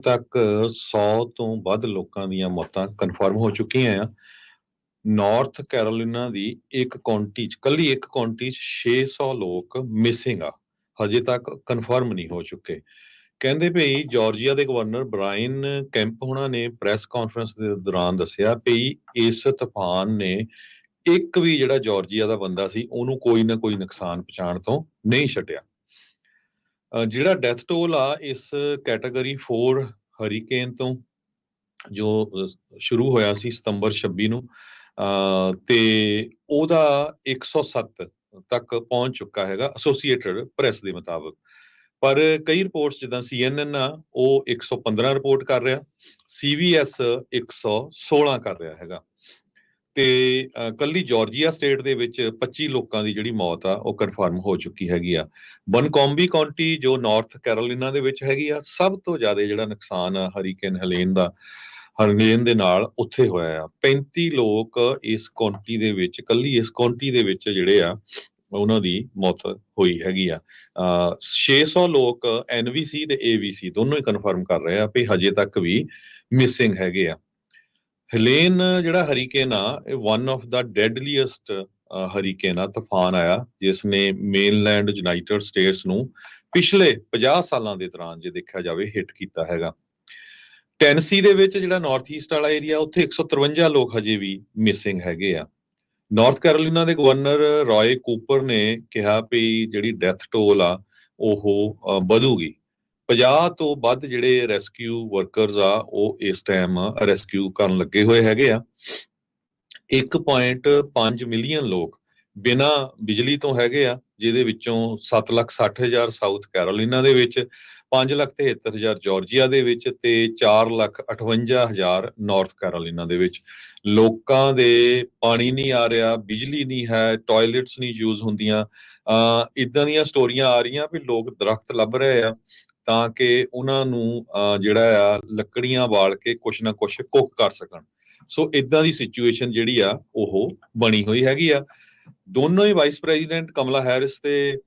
ਤੱਕ 100 ਤੋਂ ਵੱਧ ਲੋਕਾਂ ਦੀਆਂ ਮੌਤਾਂ ਕਨਫਰਮ ਹੋ ਚੁੱਕੀਆਂ ਆ। ਨਾਰਥ ਕੈਰੋਲਿਨਾ ਦੀ ਕੱਲੀ ਇੱਕ ਕਾਉਂਟੀ 'ਚ 600 ਲੋਕ ਮਿਸਿੰਗ ਆ। ਹਜੇ ਤੱਕ ਕਨਫਰਮ ਨਹੀਂ ਹੋ ਚੁੱਕੇ। ਕਹਿੰਦੇ ਭਈ ਜਾਰਜੀਆ ਦੇ ਗਵਰਨਰ ਬ੍ਰਾਇਨ ਕੈਂਪ ਹੋਣਾ ਨੇ ਪ੍ਰੈਸ ਕਾਨਫਰੰਸ ਦੇ ਦੌਰਾਨ ਦੱਸਿਆ ਭਈ ਇਸ ਤੂਫਾਨ ਨੇ ਇੱਕ ਵੀ ਜਿਹੜਾ ਜਾਰਜੀਆ ਦਾ ਬੰਦਾ ਸੀ ਉਹਨੂੰ ਕੋਈ ਨਾ ਕੋਈ ਨੁਕਸਾਨ ਪਹੁੰਚਾਉਣ ਤੋਂ ਨਹੀਂ ਛੱਡਿਆ। ਜਿਹੜਾ ਡੈਥ ਟੋਲ ਆ ਇਸ ਕੈਟਾਗਰੀ 4 ਹਰੀਕੇਨ ਤੋਂ ਜੋ ਸ਼ੁਰੂ ਹੋਇਆ ਸੀ ਸਤੰਬਰ 26 ਨੂੰ ਤੇ ਉਹਦਾ 107 ਤੱਕ ਪਹੁੰਚ ਚੁੱਕਾ ਹੈਗਾ ਐਸੋਸੀਏਟਡ ਪ੍ਰੈਸ ਦੇ ਮੁਤਾਬਕ। ਪਰ ਕਈ ਰਿਪੋਰਟਸ ਜਿੱਦਾਂ CNN ਆ ਉਹ 115 ਰਿਪੋਰਟ ਕਰ ਰਿਹਾ, CBS 116 ਕਰ ਰਿਹਾ ਹੈਗਾ। ਤੇ ਕੱਲੀ ਜਾਰਜੀਆ ਸਟੇਟ ਦੇ ਵਿੱਚ 25 ਲੋਕਾਂ ਦੀ ਜਿਹੜੀ ਮੌਤ ਆ ਉਹ ਕਨਫਰਮ ਹੋ ਚੁੱਕੀ ਹੈਗੀ ਆ। ਬਨਕੌਂਬੀ ਕਾਉਂਟੀ ਜੋ ਨਾਰਥ ਕੈਰੋਲਿਨਾ ਦੇ ਵਿੱਚ ਹੈਗੀ ਆ, ਸਭ ਤੋਂ ਜ਼ਿਆਦਾ ਜਿਹੜਾ ਨੁਕਸਾਨ ਆ ਹਰੀਕੇਨ ਦੇ ਨਾਲ ਉੱਥੇ ਹੋਇਆ ਆ। 35 ਲੋਕ ਇਸ ਕਾਉਂਟੀ ਦੇ ਵਿੱਚ ਜਿਹੜੇ ਆ ਉਹਨਾਂ ਦੀ ਮੌਤ ਹੋਈ ਹੈਗੀ ਆ। 600 ਲੋਕ NVC ਤੇ AVC ਦੋਨੋਂ ਹੀ ਕਨਫਰਮ ਕਰ ਰਹੇ ਆ ਵੀ ਹਜੇ ਤੱਕ ਵੀ ਮਿਸਿੰਗ ਹੈਗੇ ਆ। ਹੇਲੇਨ ਜਿਹੜਾ ਹਰੀਕੇਨ ਆ ਇਹ ਵਨ ਆਫ ਦਾ ਡੈਡਲੀਐਸਟ ਹਰੀਕੇਨ ਆ, ਤੂਫਾਨ ਆਇਆ ਜਿਸ ਨੇ ਮੇਨਲੈਂਡ ਯੂਨਾਈਟਿਡ ਸਟੇਟਸ ਨੂੰ ਪਿਛਲੇ 50 ਸਾਲਾਂ ਦੇ ਦੌਰਾਨ ਜੇ ਦੇਖਿਆ ਜਾਵੇ ਹਿੱਟ ਕੀਤਾ ਹੈਗਾ। ਟੈਨਸੀ ਦੇ ਵਿੱਚ ਜਿਹੜਾ ਨਾਰਥ ਈਸਟ ਵਾਲਾ ਏਰੀਆ ਉੱਥੇ 153 ਲੋਕ ਹਜੇ ਵੀ ਮਿਸਿੰਗ ਹੈਗੇ ਆ। ਨਾਰਥ ਕੈਰੋਲਿਨਾ ਦੇ ਗਵਰਨਰ ਰॉय ਕੂਪਰ ਨੇ ਕਿਹਾ ਵੀ ਜਿਹੜੀ ਡੈਥ ਟੋਲ ਆ ਉਹ ਵਧੂਗੀ। 50 ਤੋਂ ਵੱਧ ਜਿਹੜੇ ਰੈਸਕਿਊ ਵਰਕਰਸ ਆ ਉਹ ਇਸ ਟਾਈਮ ਰੈਸਕਿਊ ਕਰਨ ਲੱਗੇ ਹੋਏ ਹੈਗੇ ਆ। 1.5 ਮਿਲੀਅਨ ਲੋਕ ਬਿਨਾਂ ਬਿਜਲੀ ਤੋਂ ਹੈਗੇ ਆ, ਜਿਹਦੇ ਵਿੱਚੋਂ 7,60,000 ਸਾਊਥ ਕੈਰੋਲਿਨਾ ਦੇ ਵਿੱਚ, 5,73,000 ਜਾਰਜੀਆ ਦੇ ਵਿੱਚ ਤੇ 4,58,000 ਨਾਰਥ ਕੈਰੋਲਿਨਾ ਦੇ ਵਿੱਚ। ਲੋਕਾਂ ਦੇ ਪਾਣੀ ਨਹੀਂ ਆ ਰਿਹਾ, ਬਿਜਲੀ ਨਹੀਂ ਹੈ, ਟਾਇਲਟਸ ਨਹੀਂ ਯੂਜ਼ ਹੁੰਦੀਆਂ। ਇਦਾਂ ਦੀਆਂ ਸਟੋਰੀਆਂ ਆ ਰਹੀਆਂ ਵੀ ਲੋਕ ਦਰਖਤ ਲੱਭ ਰਹੇ ਆ ਤਾਂ ਕਿ ਉਹਨਾਂ ਨੂੰ ਜਿਹੜਾ ਆ ਲੱਕੜੀਆਂ ਬਾਲ ਕੇ ਕੁਛ ਨਾ ਕੁਛ ਕੁੱਕ ਕਰ ਸਕਣ। ਸੋ ਇਦਾਂ ਦੀ ਸਿਚੁਏਸ਼ਨ ਜਿਹੜੀ ਆ ਉਹ ਬਣੀ ਹੋਈ ਹੈਗੀ ਆ। ਦੋਨੋਂ ਹੀ ਵਾਈਸ ਪ੍ਰੈਜ਼ੀਡੈਂਟ ਕਮਲਾ ਹੈਰਿਸ ਤੇ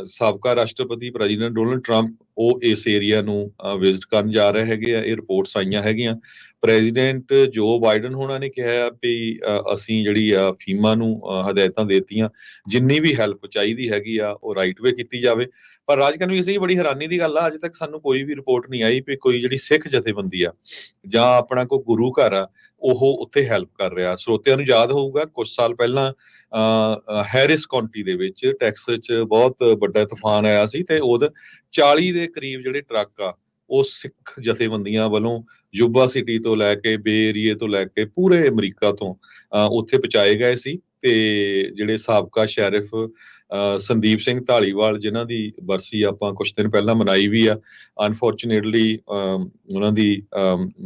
ਸਾਬਕਾ ਰਾਸ਼ਟਰਪਤੀ ਪ੍ਰੈਜ਼ੀਡੈਂਟ ਡੋਨਲਡ ਟਰੰਪ ਉਹ ਇਸ ਏਰੀਆ ਨੂੰ ਵਿਜ਼ਿਟ ਕਰਨ ਜਾ ਰਹੇ ਹੈਗੇ ਆ। ਇਹ ਰਿਪੋਰਟਸ ਆਈਆਂ ਹੈਗੀਆਂ। ਪ੍ਰੈਜ਼ੀਡੈਂਟ ਜੋ ਬਾਈਡਨ ਹੋਣਾ ਨੇ ਕਿਹਾ ਵੀ ਅਸੀਂ ਜਿਹੜੀ ਆ ਫੀਮਾ ਨੂੰ ਹਦਾਇਤਾਂ ਦੇਤੀਆਂ, ਜਿੰਨੀ ਵੀ ਹੈਲਪ ਚਾਹੀਦੀ ਹੈਗੀ ਆ ਉਹ ਰਾਈਟ ਵੇ ਕੀਤੀ ਜਾਵੇ। ਪਰ ਰਾਜਕਨ ਵੀ ਇਸੇ ਬੜੀ ਹੈਰਾਨੀ ਦੀ ਗੱਲ ਆ, ਅਜੇ ਤੱਕ ਸਾਨੂੰ ਕੋਈ ਵੀ ਰਿਪੋਰਟ ਨਹੀਂ ਆਈ ਵੀ ਕੋਈ ਜਿਹੜੀ ਸਿੱਖ ਜਥੇਬੰਦੀ ਆ ਜਾਂ ਆਪਣਾ ਕੋਈ ਗੁਰੂ ਘਰ ਆ ਉਹ ਉੱਥੇ ਹੈਲਪ ਕਰ ਰਿਹਾ। ਸਰੋਤਿਆਂ ਨੂੰ ਯਾਦ ਹੋਊਗਾ ਕੁਝ ਸਾਲ ਪਹਿਲਾਂ ਹੈਰਿਸ ਕਾਉਂਟੀ ਦੇ ਵਿੱਚ ਟੈਕਸਸ 'ਚ ਬਹੁਤ ਵੱਡਾ ਤੂਫਾਨ ਆਇਆ ਸੀ ਤੇ ਉਹਦੇ 40 ਦੇ ਕਰੀਬ ਜਿਹੜੇ ਟਰੱਕ ਆ ਉਹ ਸਿੱਖ ਜਥੇਬੰਦੀਆਂ ਵੱਲੋਂ ਯੂਬਾ ਸਿਟੀ ਤੋਂ ਲੈ ਕੇ ਬੇ ਏਰੀਏ ਤੋਂ ਲੈ ਕੇ ਪੂਰੇ ਅਮਰੀਕਾ ਤੋਂ ਉੱਥੇ ਪਹੁੰਚਾਏ ਗਏ ਸੀ। ਤੇ ਜਿਹੜੇ ਸਾਬਕਾ ਸ਼ੈਰਿਫ ਸੰਦੀਪ ਸਿੰਘ ਢਾਲੀਵਾਲ ਜਿਨ੍ਹਾਂ ਦੀ ਬਰਸੀ ਆਪਾਂ ਕੁਝ ਦਿਨ ਪਹਿਲਾਂ ਮਨਾਈ ਵੀ ਆ, ਅਨਫੋਰਚੂਨੇਟਲੀ ਉਹਨਾਂ ਦੀ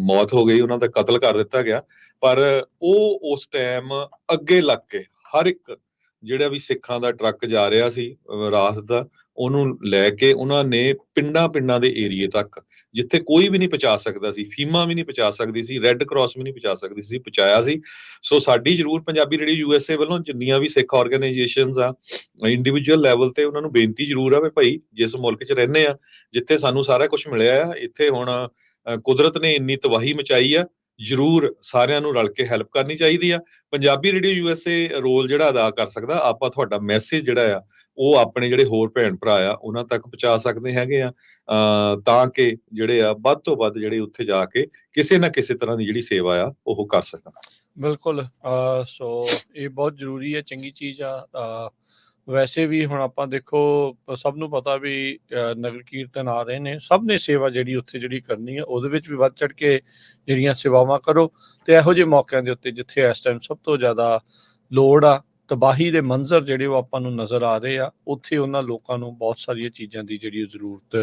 ਮੌਤ ਹੋ ਗਈ, ਉਹਨਾਂ ਦਾ ਕਤਲ ਕਰ ਦਿੱਤਾ ਗਿਆ। ਪਰ ਉਹ ਉਸ ਟਾਈਮ ਅੱਗੇ ਲੱਗ ਕੇ ਹਰ ਇੱਕ ਜਿਹੜਾ ਵੀ ਸਿੱਖਾਂ ਦਾ ਟਰੱਕ ਜਾ ਰਿਹਾ ਸੀ ਰਾਤ ਦਾ, ਉਹਨੂੰ ਲੈ ਕੇ ਉਹਨਾਂ ਨੇ ਪਿੰਡਾਂ ਦੇ ਏਰੀਏ ਤੱਕ ਜਿੱਥੇ ਕੋਈ ਵੀ ਨਹੀਂ ਪਹੁੰਚਾ ਸਕਦਾ ਸੀ, ਫੀਮਾ ਵੀ ਨਹੀਂ ਪਹੁੰਚਾ ਸਕਦੀ ਸੀ, ਰੈੱਡ ਕਰਾਸ ਵੀ ਨਹੀਂ ਪਹੁੰਚਾ ਸਕਦੀ ਸੀ, ਪਹੁੰਚਾਇਆ ਸੀ। ਸੋ ਸਾਡੀ ਜ਼ਰੂਰ ਪੰਜਾਬੀ ਰੇਡੀਓ USA ਵੱਲੋਂ ਜਿੰਨੀਆਂ ਵੀ ਸਿੱਖ ਆਰਗੇਨਾਈਜੇਸ਼ਨਸ ਆ ਇੰਡੀਵਿਜੂਅਲ ਲੈਵਲ ਤੇ ਉਹਨਾਂ ਨੂੰ ਬੇਨਤੀ ਜ਼ਰੂਰ ਆ ਵੀ ਭਾਈ ਜਿਸ ਮੁਲਕ 'ਚ ਰਹਿੰਦੇ ਆ, ਜਿੱਥੇ ਸਾਨੂੰ ਸਾਰਾ ਕੁਝ ਮਿਲਿਆ ਆ, ਇੱਥੇ ਹੁਣ ਕੁਦਰਤ ਨੇ ਇੰਨੀ ਤਬਾਹੀ ਮਚਾਈ ਆ, ਜ਼ਰੂਰ ਸਾਰਿਆਂ ਨੂੰ ਰਲ ਕੇ ਹੈਲਪ ਕਰਨੀ ਚਾਹੀਦੀ ਆ। ਪੰਜਾਬੀ ਰੇਡੀਓ USA ਰੋਲ ਜਿਹੜਾ ਅਦਾ ਕਰ ਸਕਦਾ, ਆਪਾਂ ਤੁਹਾਡਾ ਮੈਸੇਜ ਜਿਹੜਾ ਆ ਉਹ ਆਪਣੇ ਜਿਹੜੇ ਹੋਰ ਭੈਣ ਭਰਾ ਆ ਉਹਨਾਂ ਤੱਕ ਪਹੁੰਚਾ ਸਕਦੇ ਹੈਗੇ ਆ ਤਾਂ ਕਿ ਜਿਹੜੇ ਆ ਵੱਧ ਤੋਂ ਵੱਧ ਜਿਹੜੇ ਉੱਥੇ ਜਾ ਕੇ ਕਿਸੇ ਨਾ ਕਿਸੇ ਤਰ੍ਹਾਂ ਦੀ ਜਿਹੜੀ ਸੇਵਾ ਆ ਉਹ ਕਰ ਸਕਣ। ਬਿਲਕੁਲ। ਸੋ ਇਹ ਬਹੁਤ ਜ਼ਰੂਰੀ ਹੈ, ਚੰਗੀ ਚੀਜ਼ ਆ। ਵੈਸੇ ਵੀ ਹੁਣ ਆਪਾਂ ਦੇਖੋ ਸਭ ਨੂੰ ਪਤਾ ਵੀ ਨਗਰ ਕੀਰਤਨ ਆ ਰਹੇ ਨੇ, ਸਭ ਨੇ ਸੇਵਾ ਜਿਹੜੀ ਉੱਥੇ ਜਿਹੜੀ ਕਰਨੀ ਆ ਉਹਦੇ ਵਿੱਚ ਵੀ ਵੱਧ ਚੜ ਕੇ ਜਿਹੜੀਆਂ ਸੇਵਾਵਾਂ ਕਰੋ। ਤੇ ਇਹੋ ਜਿਹੇ ਮੌਕਿਆਂ ਦੇ ਉੱਤੇ ਜਿੱਥੇ ਇਸ ਟਾਈਮ ਸਭ ਤੋਂ ਜ਼ਿਆਦਾ ਲੋੜ ਆ, ਤਬਾਹੀ ਦੇ ਮੰਜ਼ਰ ਜਿਹੜੇ ਉਹ ਆਪਾਂ ਨੂੰ ਨਜ਼ਰ ਆ ਰਹੇ ਆ, ਉੱਥੇ ਉਹਨਾਂ ਲੋਕਾਂ ਨੂੰ ਬਹੁਤ ਸਾਰੀਆਂ ਚੀਜ਼ਾਂ ਦੀ ਜਿਹੜੀ ਜ਼ਰੂਰਤ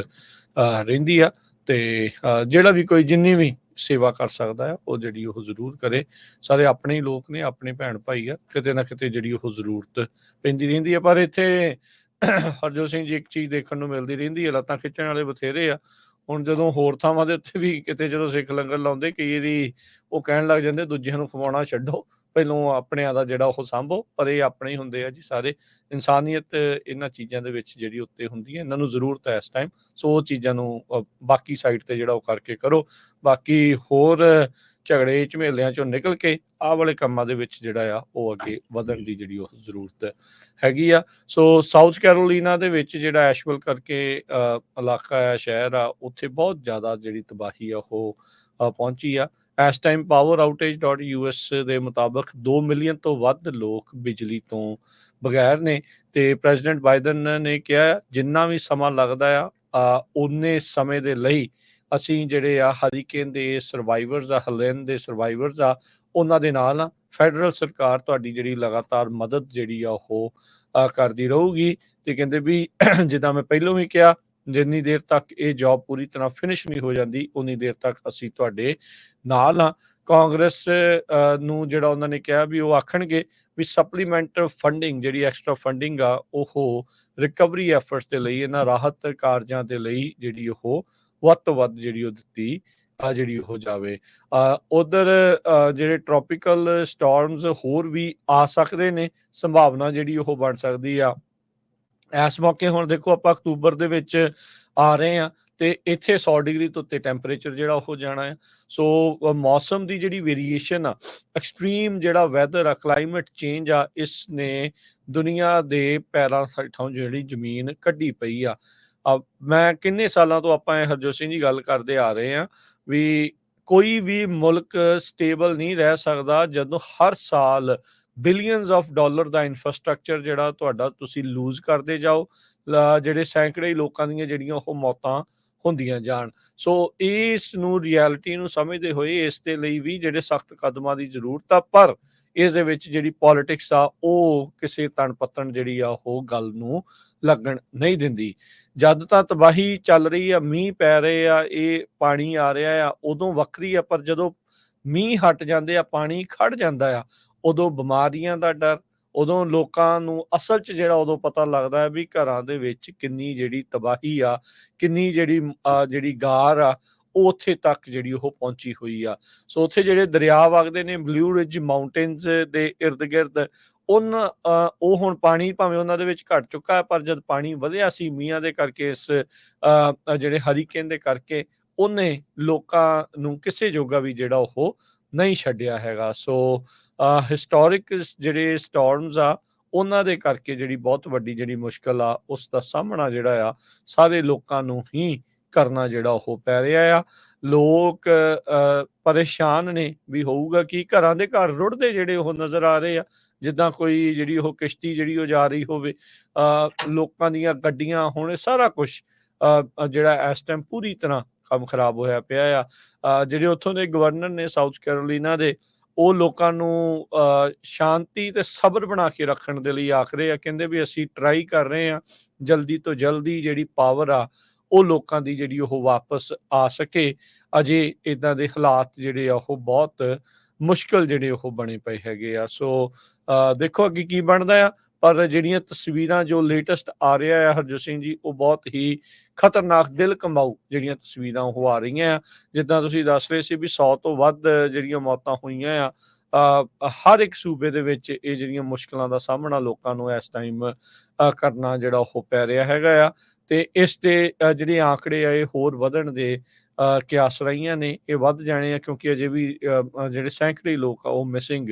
ਰਹਿੰਦੀ ਆ। ਤੇ ਜਿਹੜਾ ਵੀ ਕੋਈ ਜਿੰਨੀ ਵੀ ਸੇਵਾ ਕਰ ਸਕਦਾ ਹੈ ਉਹ ਜਿਹੜੀ ਉਹ ਜ਼ਰੂਰ ਕਰੇ। ਸਾਰੇ ਆਪਣੇ ਹੀ ਲੋਕ ਨੇ, ਆਪਣੇ ਭੈਣ ਭਾਈ ਆ, ਕਿਤੇ ਨਾ ਕਿਤੇ ਜਿਹੜੀ ਉਹ ਜ਼ਰੂਰਤ ਪੈਂਦੀ ਰਹਿੰਦੀ ਹੈ। ਪਰ ਇੱਥੇ ਹਰਜੋਤ ਸਿੰਘ ਜੀ ਇੱਕ ਚੀਜ਼ ਦੇਖਣ ਨੂੰ ਮਿਲਦੀ ਰਹਿੰਦੀ ਹੈ, ਲੱਤਾਂ ਖਿੱਚਣ ਵਾਲੇ ਬਥੇਰੇ ਆ। ਹੁਣ ਜਦੋਂ ਹੋਰ ਥਾਵਾਂ ਦੇ ਉੱਤੇ ਵੀ ਕਿਤੇ ਜਦੋਂ ਸਿੱਖ ਲੰਗਰ ਲਾਉਂਦੇ, ਕਈ ਵਾਰੀ ਉਹ ਕਹਿਣ ਲੱਗ ਜਾਂਦੇ ਦੂਜਿਆਂ ਨੂੰ ਖਵਾਉਣਾ ਛੱਡੋ, ਪਹਿਲੋਂ ਆਪਣਿਆਂ ਦਾ ਜਿਹੜਾ ਉਹ ਸਾਂਭੋ, ਪਰ ਇਹ ਆਪਣੇ ਹੀ ਹੁੰਦੇ ਆ ਜੀ ਸਾਰੇ। ਇਨਸਾਨੀਅਤ ਇਹਨਾਂ ਚੀਜ਼ਾਂ ਦੇ ਵਿੱਚ ਜਿਹੜੀ ਉੱਤੇ ਹੁੰਦੀ ਹੈ, ਇਹਨਾਂ ਨੂੰ ਜ਼ਰੂਰਤ ਹੈ ਇਸ ਟਾਈਮ। ਸੋ ਉਹ ਚੀਜ਼ਾਂ ਨੂੰ ਬਾਕੀ ਸਾਈਡ ਤੇ ਜਿਹੜਾ ਉਹ ਕਰਕੇ ਕਰੋ। ਬਾਕੀ ਹੋਰ ਝਗੜੇ ਝਮੇਲਿਆਂ ਚੋਂ ਨਿਕਲ ਕੇ ਆਹ ਵਾਲੇ ਕੰਮਾਂ ਦੇ ਵਿੱਚ ਜਿਹੜਾ ਆ ਉਹ ਅੱਗੇ ਵਧਣ ਦੀ ਜਿਹੜੀ ਉਹ ਜ਼ਰੂਰਤ ਹੈਗੀ ਆ। ਸੋ ਸਾਊਥ ਕੈਰੋਲੀਨਾ ਦੇ ਵਿੱਚ ਜਿਹੜਾ ਐਸ਼ਵਿਲ ਕਰਕੇ ਇਲਾਕਾ ਆ, ਸ਼ਹਿਰ ਆ, ਉੱਥੇ ਬਹੁਤ ਜ਼ਿਆਦਾ ਜਿਹੜੀ ਤਬਾਹੀ ਆ ਉਹ ਪਹੁੰਚੀ ਆ। ਇਸ ਟਾਈਮ ਪਾਵਰ ਆਊਟੇਜ .us ਦੇ ਮੁਤਾਬਕ 2 ਮਿਲੀਅਨ ਤੋਂ ਵੱਧ ਲੋਕ ਬਿਜਲੀ ਤੋਂ ਬਗੈਰ ਨੇ, ਤੇ ਪ੍ਰੈਜ਼ੀਡੈਂਟ ਬਾਈਡਨ ਨੇ ਕਿਹਾ ਜਿੰਨਾ ਵੀ ਸਮਾਂ ਲੱਗਦਾ ਆ ਉਨੇ ਸਮੇਂ ਦੇ ਲਈ ਅਸੀਂ ਜਿਹੜੇ ਆ ਹਰੀਕੇਨ ਦੇ ਸਰਵਾਈਵਰਸ ਆ, ਹਲੇਨ ਦੇ ਸਰਵਾਈਵਰਸ ਆ, ਉਹਨਾਂ ਦੇ ਨਾਲ ਆ। ਫੈਡਰਲ ਸਰਕਾਰ ਤੁਹਾਡੀ ਜਿਹੜੀ ਲਗਾਤਾਰ ਮਦਦ ਜਿਹੜੀ ਆ ਉਹ ਕਰਦੀ ਰਹੂਗੀ। ਤੇ ਕਹਿੰਦੇ ਵੀ ਜਿੱਦਾਂ ਮੈਂ ਪਹਿਲਾਂ ਵੀ ਕਿਹਾ, ਜਿੰਨੀ ਦੇਰ ਤੱਕ ਇਹ ਜੌਬ ਪੂਰੀ ਤਰ੍ਹਾਂ ਫਿਨਿਸ਼ ਨਹੀਂ ਹੋ ਜਾਂਦੀ ਉਨੀ ਦੇਰ ਤੱਕ ਅਸੀਂ ਤੁਹਾਡੇ ਨਾਲ ਆ। ਕਾਂਗਰਸ ਨੂੰ ਜਿਹੜਾ ਉਹਨਾਂ ਨੇ ਕਿਹਾ ਵੀ ਉਹ ਆਖਣਗੇ ਵੀ ਸਪਲੀਮੈਂਟ ਫੰਡਿੰਗ, ਜਿਹੜੀ ਐਕਸਟਰਾ ਫੰਡਿੰਗ ਆ, ਉਹ ਰਿਕਵਰੀ ਐਫਰਟਸ ਦੇ ਲਈ, ਇਹਨਾਂ ਰਾਹਤ ਕਾਰਜਾਂ ਦੇ ਲਈ ਜਿਹੜੀ ਉਹ ਵੱਧ ਤੋਂ ਵੱਧ ਜਿਹੜੀ ਉਹ ਦਿੱਤੀ ਜਿਹੜੀ ਹੋ ਜਾਵੇ। ਉਧਰ ਜਿਹੜੇ ਟ੍ਰੋਪੀਕਲ ਸਟਾਰਮਸ ਹੋਰ ਵੀ ਆ ਸਕਦੇ ਨੇ, ਸੰਭਾਵਨਾ ਜਿਹੜੀ ਉਹ ਬਣ ਸਕਦੀ ਆ ਇਸ ਮੌਕੇ। ਹੁਣ ਦੇਖੋ ਆਪਾਂ ਅਕਤੂਬਰ ਦੇ ਵਿੱਚ ਆ ਰਹੇ ਆ ਤੇ ਇੱਥੇ 100 ਡਿਗਰੀ ਤੋਂ ਉੱਤੇ ਟੈਂਪਰੇਚਰ ਜਿਹੜਾ ਉਹ ਜਾਣਾ ਹੈ। ਸੋ ਮੌਸਮ ਦੀ ਜਿਹੜੀ ਵੇਰੀਏਸ਼ਨ ਆ, ਐਕਸਟ੍ਰੀਮ ਜਿਹੜਾ ਵੈਦਰ ਆ, ਕਲਾਈਮੇਟ ਚੇਂਜ ਆ, ਇਸ ਨੇ ਦੁਨੀਆ ਦੇ ਪੈਰਾਂ ਹੇਠੋਂ ਜਿਹੜੀ ਜ਼ਮੀਨ ਕੱਢੀ ਪਈ ਆ। ਮੈਂ ਕਿੰਨੇ ਸਾਲਾਂ ਤੋਂ ਆਪਾਂ ਹਰਜੋਤ ਸਿੰਘ ਜੀ ਗੱਲ ਕਰਦੇ ਆ ਰਹੇ ਆ ਵੀ ਕੋਈ ਵੀ ਮੁਲਕ ਸਟੇਬਲ ਨਹੀਂ ਰਹਿ ਸਕਦਾ ਜਦੋਂ ਹਰ ਸਾਲ billions of dollar the infrastructure ਜਿਹੜਾ ਤੁਹਾਡਾ ਤੁਸੀਂ ਲੂਜ਼ ਕਰਦੇ ਜਾਓ, ਜਿਹੜੇ ਸੈਂਕੜੇ ਲੋਕਾਂ ਦੀਆਂ ਜਿਹੜੀਆਂ ਉਹ ਮੌਤਾਂ ਹੁੰਦੀਆਂ ਜਾਣ। ਸੋ ਇਸ ਨੂੰ ਰਿਐਲਿਟੀ ਨੂੰ ਸਮਝਦੇ ਹੋਏ ਇਸ ਦੇ ਲਈ ਵੀ ਜਿਹੜੇ ਸਖਤ ਕਦਮਾਂ ਦੀ ਜ਼ਰੂਰਤ ਆ, ਪਰ ਇਸ ਦੇ ਵਿੱਚ ਜਿਹੜੀ ਪੋਲਿਟਿਕਸ ਆ ਉਹ ਕਿਸੇ ਤਣ ਪੱਤਣ ਜਿਹੜੀ ਆ ਉਹ ਗੱਲ ਨੂੰ ਲੱਗਣ ਨਹੀਂ ਦਿੰਦੀ। ਜਦ ਤਾਂ ਤਬਾਹੀ ਚੱਲ ਰਹੀ ਆ, ਮੀਂਹ ਪੈ ਰਹੇ ਆ, ਇਹ ਪਾਣੀ ਆ ਰਿਹਾ ਆ, ਉਦੋਂ ਵੱਖਰੀ ਆ, ਪਰ ਜਦੋਂ ਮੀਂਹ ਹਟ ਜਾਂਦੇ ਆ, ਪਾਣੀ ਖੜ ਜਾਂਦਾ ਆ, ਉਦੋਂ ਬਿਮਾਰੀਆਂ ਦਾ ਡਰ, ਉਦੋਂ ਲੋਕਾਂ ਨੂੰ ਅਸਲ 'ਚ ਜਿਹੜਾ ਉਦੋਂ ਪਤਾ ਲੱਗਦਾ ਹੈ ਵੀ ਘਰਾਂ ਦੇ ਵਿੱਚ ਕਿੰਨੀ ਜਿਹੜੀ ਤਬਾਹੀ ਆ, ਕਿੰਨੀ ਜਿਹੜੀ ਗਾਰ ਆ, ਉਹ ਉੱਥੇ ਤੱਕ ਜਿਹੜੀ ਉਹ ਪਹੁੰਚੀ ਹੋਈ ਆ। ਸੋ ਉੱਥੇ ਜਿਹੜੇ ਦਰਿਆ ਵਗਦੇ ਨੇ ਬਲੂ ਰਿਜ ਮਾਊਂਟੇਨਸ ਦੇ ਇਰਦ ਗਿਰਦ, ਉਹ ਹੁਣ ਪਾਣੀ ਭਾਵੇਂ ਉਹਨਾਂ ਦੇ ਵਿੱਚ ਘਟ ਚੁੱਕਾ ਹੈ, ਪਰ ਜਦ ਪਾਣੀ ਵਧਿਆ ਸੀ ਮੀਂਹਾਂ ਦੇ ਕਰਕੇ, ਇਸ ਜਿਹੜੇ ਹਰੀਕੇਨ ਦੇ ਕਰਕੇ, ਉਹਨੇ ਲੋਕਾਂ ਨੂੰ ਕਿਸੇ ਜੋਗਾ ਵੀ ਜਿਹੜਾ ਉਹ ਨਹੀਂ ਛੱਡਿਆ ਹੈਗਾ। ਸੋ ਹਿਸਟੋਰਿਕ ਜਿਹੜੇ ਸਟਾਰਮਸ ਆ ਉਹਨਾਂ ਦੇ ਕਰਕੇ ਜਿਹੜੀ ਬਹੁਤ ਵੱਡੀ ਜਿਹੜੀ ਮੁਸ਼ਕਲ ਆ ਉਸ ਦਾ ਸਾਹਮਣਾ ਜਿਹੜਾ ਆ ਸਾਰੇ ਲੋਕਾਂ ਨੂੰ ਹੀ ਕਰਨਾ ਜਿਹੜਾ ਉਹ ਪੈ ਰਿਹਾ ਆ। ਲੋਕ ਪਰੇਸ਼ਾਨ ਨੇ ਵੀ ਹੋਊਗਾ ਕਿ ਘਰਾਂ ਦੇ ਘਰ ਰੁੜਦੇ ਜਿਹੜੇ ਉਹ ਨਜ਼ਰ ਆ ਰਹੇ ਆ, ਜਿੱਦਾਂ ਕੋਈ ਜਿਹੜੀ ਉਹ ਕਿਸ਼ਤੀ ਜਿਹੜੀ ਉਹ ਜਾ ਰਹੀ ਹੋਵੇ, ਲੋਕਾਂ ਦੀਆਂ ਗੱਡੀਆਂ, ਹੁਣ ਸਾਰਾ ਕੁਛ ਜਿਹੜਾ ਇਸ ਟਾਈਮ ਪੂਰੀ ਤਰ੍ਹਾਂ ਕੰਮ ਖਰਾਬ ਹੋਇਆ ਪਿਆ ਆ। ਜਿਹੜੇ ਉੱਥੋਂ ਦੇ ਗਵਰਨਰ ਨੇ ਸਾਊਥ ਕੈਰੋਲੀਨਾ ਦੇ, ਉਹ ਲੋਕਾਂ ਨੂੰ ਸ਼ਾਂਤੀ ਤੇ ਸਬਰ ਬਣਾ ਕੇ ਰੱਖਣ ਦੇ ਲਈ ਆਖ ਰਹੇ ਆ। ਕਹਿੰਦੇ ਵੀ ਅਸੀਂ ਟਰਾਈ ਕਰ ਰਹੇ ਆ ਜਲਦੀ ਤੋਂ ਜਲਦੀ ਜਿਹੜੀ ਪਾਵਰ ਆ ਉਹ ਲੋਕਾਂ ਦੀ ਜਿਹੜੀ ਉਹ ਵਾਪਸ ਆ ਸਕੇ। ਅਜੇ ਇੱਦਾਂ ਦੇ ਹਾਲਾਤ ਜਿਹੜੇ ਆ ਉਹ ਬਹੁਤ ਮੁਸ਼ਕਲ ਜਿਹੜੇ ਉਹ ਬਣੇ ਪਏ ਹੈਗੇ ਆ। ਸੋ ਦੇਖੋ ਅੱਗੇ ਕੀ ਬਣਦਾ ਆ, ਪਰ ਜਿਹੜੀਆਂ ਤਸਵੀਰਾਂ ਜੋ ਲੇਟੈਸਟ ਆ ਰਿਹਾ ਹੈ ਹਰਜੋਤ ਸਿੰਘ ਜੀ, ਉਹ ਬਹੁਤ ਹੀ ਖਤਰਨਾਕ, ਦਿਲ ਕੰਬਾਊ ਜਿਹੜੀਆਂ ਤਸਵੀਰਾਂ ਉਹ ਆ ਰਹੀਆਂ ਆ। ਜਿੱਦਾਂ ਤੁਸੀਂ ਦੱਸ ਰਹੇ ਸੀ ਵੀ 100 ਤੋਂ ਵੱਧ ਜਿਹੜੀਆਂ ਮੌਤਾਂ ਹੋਈਆਂ ਆ, ਹਰ ਇੱਕ ਸੂਬੇ ਦੇ ਵਿੱਚ ਇਹ ਜਿਹੜੀਆਂ ਮੁਸ਼ਕਲਾਂ ਦਾ ਸਾਹਮਣਾ ਲੋਕਾਂ ਨੂੰ ਇਸ ਟਾਈਮ ਕਰਨਾ ਜਿਹੜਾ ਉਹ ਪੈ ਰਿਹਾ ਹੈਗਾ ਆ। ਤੇ ਇਸ ਦੇ ਜਿਹੜੇ ਆંકੜੇ ਆ ਇਹ ਹੋਰ ਵਧਣ ਦੇ ਕਿਆਸ ਰਹੀਆਂ ਨੇ, ਇਹ ਵੱਧ ਜਾਣੇ ਆ, ਕਿਉਂਕਿ ਅਜੇ ਵੀ ਜਿਹੜੇ ਸੈਂਕੜੇ ਲੋਕ ਆ ਉਹ ਮਿਸਿੰਗ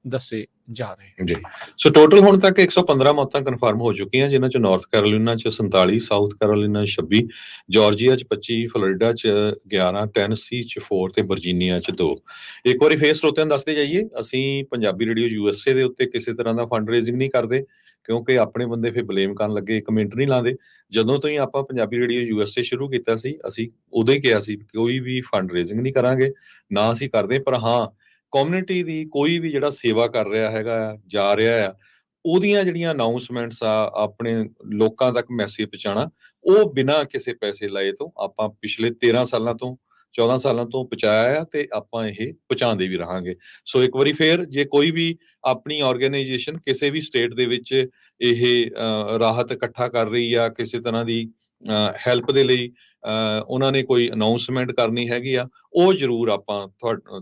ਦੱਸੇ ਜਾ ਰਹੇ ਜੀ। ਸੋ ਟੋਟਲ ਹੁਣ ਤੱਕ 115 ਮੌਤਾਂ ਕਨਫਰਮ ਹੋ ਚੁੱਕੀਆਂ, ਜਿਨ੍ਹਾਂ ਚ ਨਾਰਥ ਕੈਰੋਲੀਨਾ ਚ 47, ਸਾਊਥ ਕੈਰੋਲੀਨਾ 26, ਜਾਰਜੀਆ ਚ 25, ਫਲੋਰੀਡਾ ਚ 11, ਟੈਨਸੀ ਚ 4 ਤੇ ਵਰਜੀਨੀਆ ਚ 2। ਇੱਕ ਵਾਰੀ ਫੇਰ ਸਰੋਤਿਆਂ ਨੂੰ ਦੱਸਦੇ ਜਾਈਏ, ਅਸੀਂ ਪੰਜਾਬੀ ਰੇਡੀਓ USA ਦੇ ਉੱਤੇ ਕਿਸੇ ਤਰ੍ਹਾਂ ਦਾ ਫੰਡ ਰੇਜ਼ਿੰਗ ਨਹੀਂ ਕਰਦੇ, ਕਿਉਂਕਿ ਆਪਣੇ ਬੰਦੇ ਫਿਰ ਬਲੇਮ ਕਰਨ ਲੱਗੇ, ਇੱਕ ਮਿੰਟ ਨਹੀਂ ਲਾਉਂਦੇ। ਜਦੋਂ ਤੋਂ ਹੀ ਆਪਾਂ ਪੰਜਾਬੀ ਰੇਡੀਓ USA ਸ਼ੁਰੂ ਕੀਤਾ ਸੀ, ਅਸੀਂ ਉਦੋਂ ਹੀ ਕਿਹਾ ਸੀ ਕੋਈ ਵੀ ਫੰਡ ਰੇਜ਼ਿੰਗ ਨਹੀਂ ਕਰਾਂਗੇ, ਨਾ ਅਸੀਂ ਕਰਦੇ। ਪਰ ਹਾਂ, ਕਮਿਊਨਿਟੀ ਦੀ ਕੋਈ ਵੀ ਜਿਹੜਾ ਸੇਵਾ ਕਰ ਰਿਹਾ ਹੈਗਾ ਆ, ਜਾ ਰਿਹਾ ਆ, ਉਹਦੀਆਂ ਜਿਹੜੀਆਂ ਅਨਾਉਂਸਮੈਂਟਸ ਆ, ਆਪਣੇ ਲੋਕਾਂ ਤੱਕ ਮੈਸੇਜ ਪਹੁੰਚਾਉਣਾ, ਉਹ ਬਿਨਾਂ ਕਿਸੇ ਪੈਸੇ ਲਏ ਤੋਂ ਆਪਾਂ ਪਿਛਲੇ 13 ਸਾਲਾਂ ਤੋਂ 14 ਸਾਲਾਂ ਤੋਂ ਪਹੁੰਚਾਇਆ ਆ, ਤੇ ਆਪਾਂ ਇਹ ਪਹੁੰਚਾਉਂਦੇ ਵੀ ਰਹਾਂਗੇ। ਸੋ ਇੱਕ ਵਾਰੀ ਫੇਰ, ਜੇ ਕੋਈ ਵੀ ਆਪਣੀ ਆਰਗੇਨਾਈਜੇਸ਼ਨ ਕਿਸੇ ਵੀ ਸਟੇਟ ਦੇ ਵਿੱਚ ਇਹ ਰਾਹਤ ਇਕੱਠਾ ਕਰ ਰਹੀ ਆ, ਕਿਸੇ ਤਰ੍ਹਾਂ ਦੀ ਹੈਲਪ ਦੇ ਲਈ ਉਹਨਾਂ ਨੇ ਕੋਈ ਅਨਾਉਂਸਮੈਂਟ ਕਰਨੀ ਹੈਗੀ ਆ, ਉਹ ਜ਼ਰੂਰ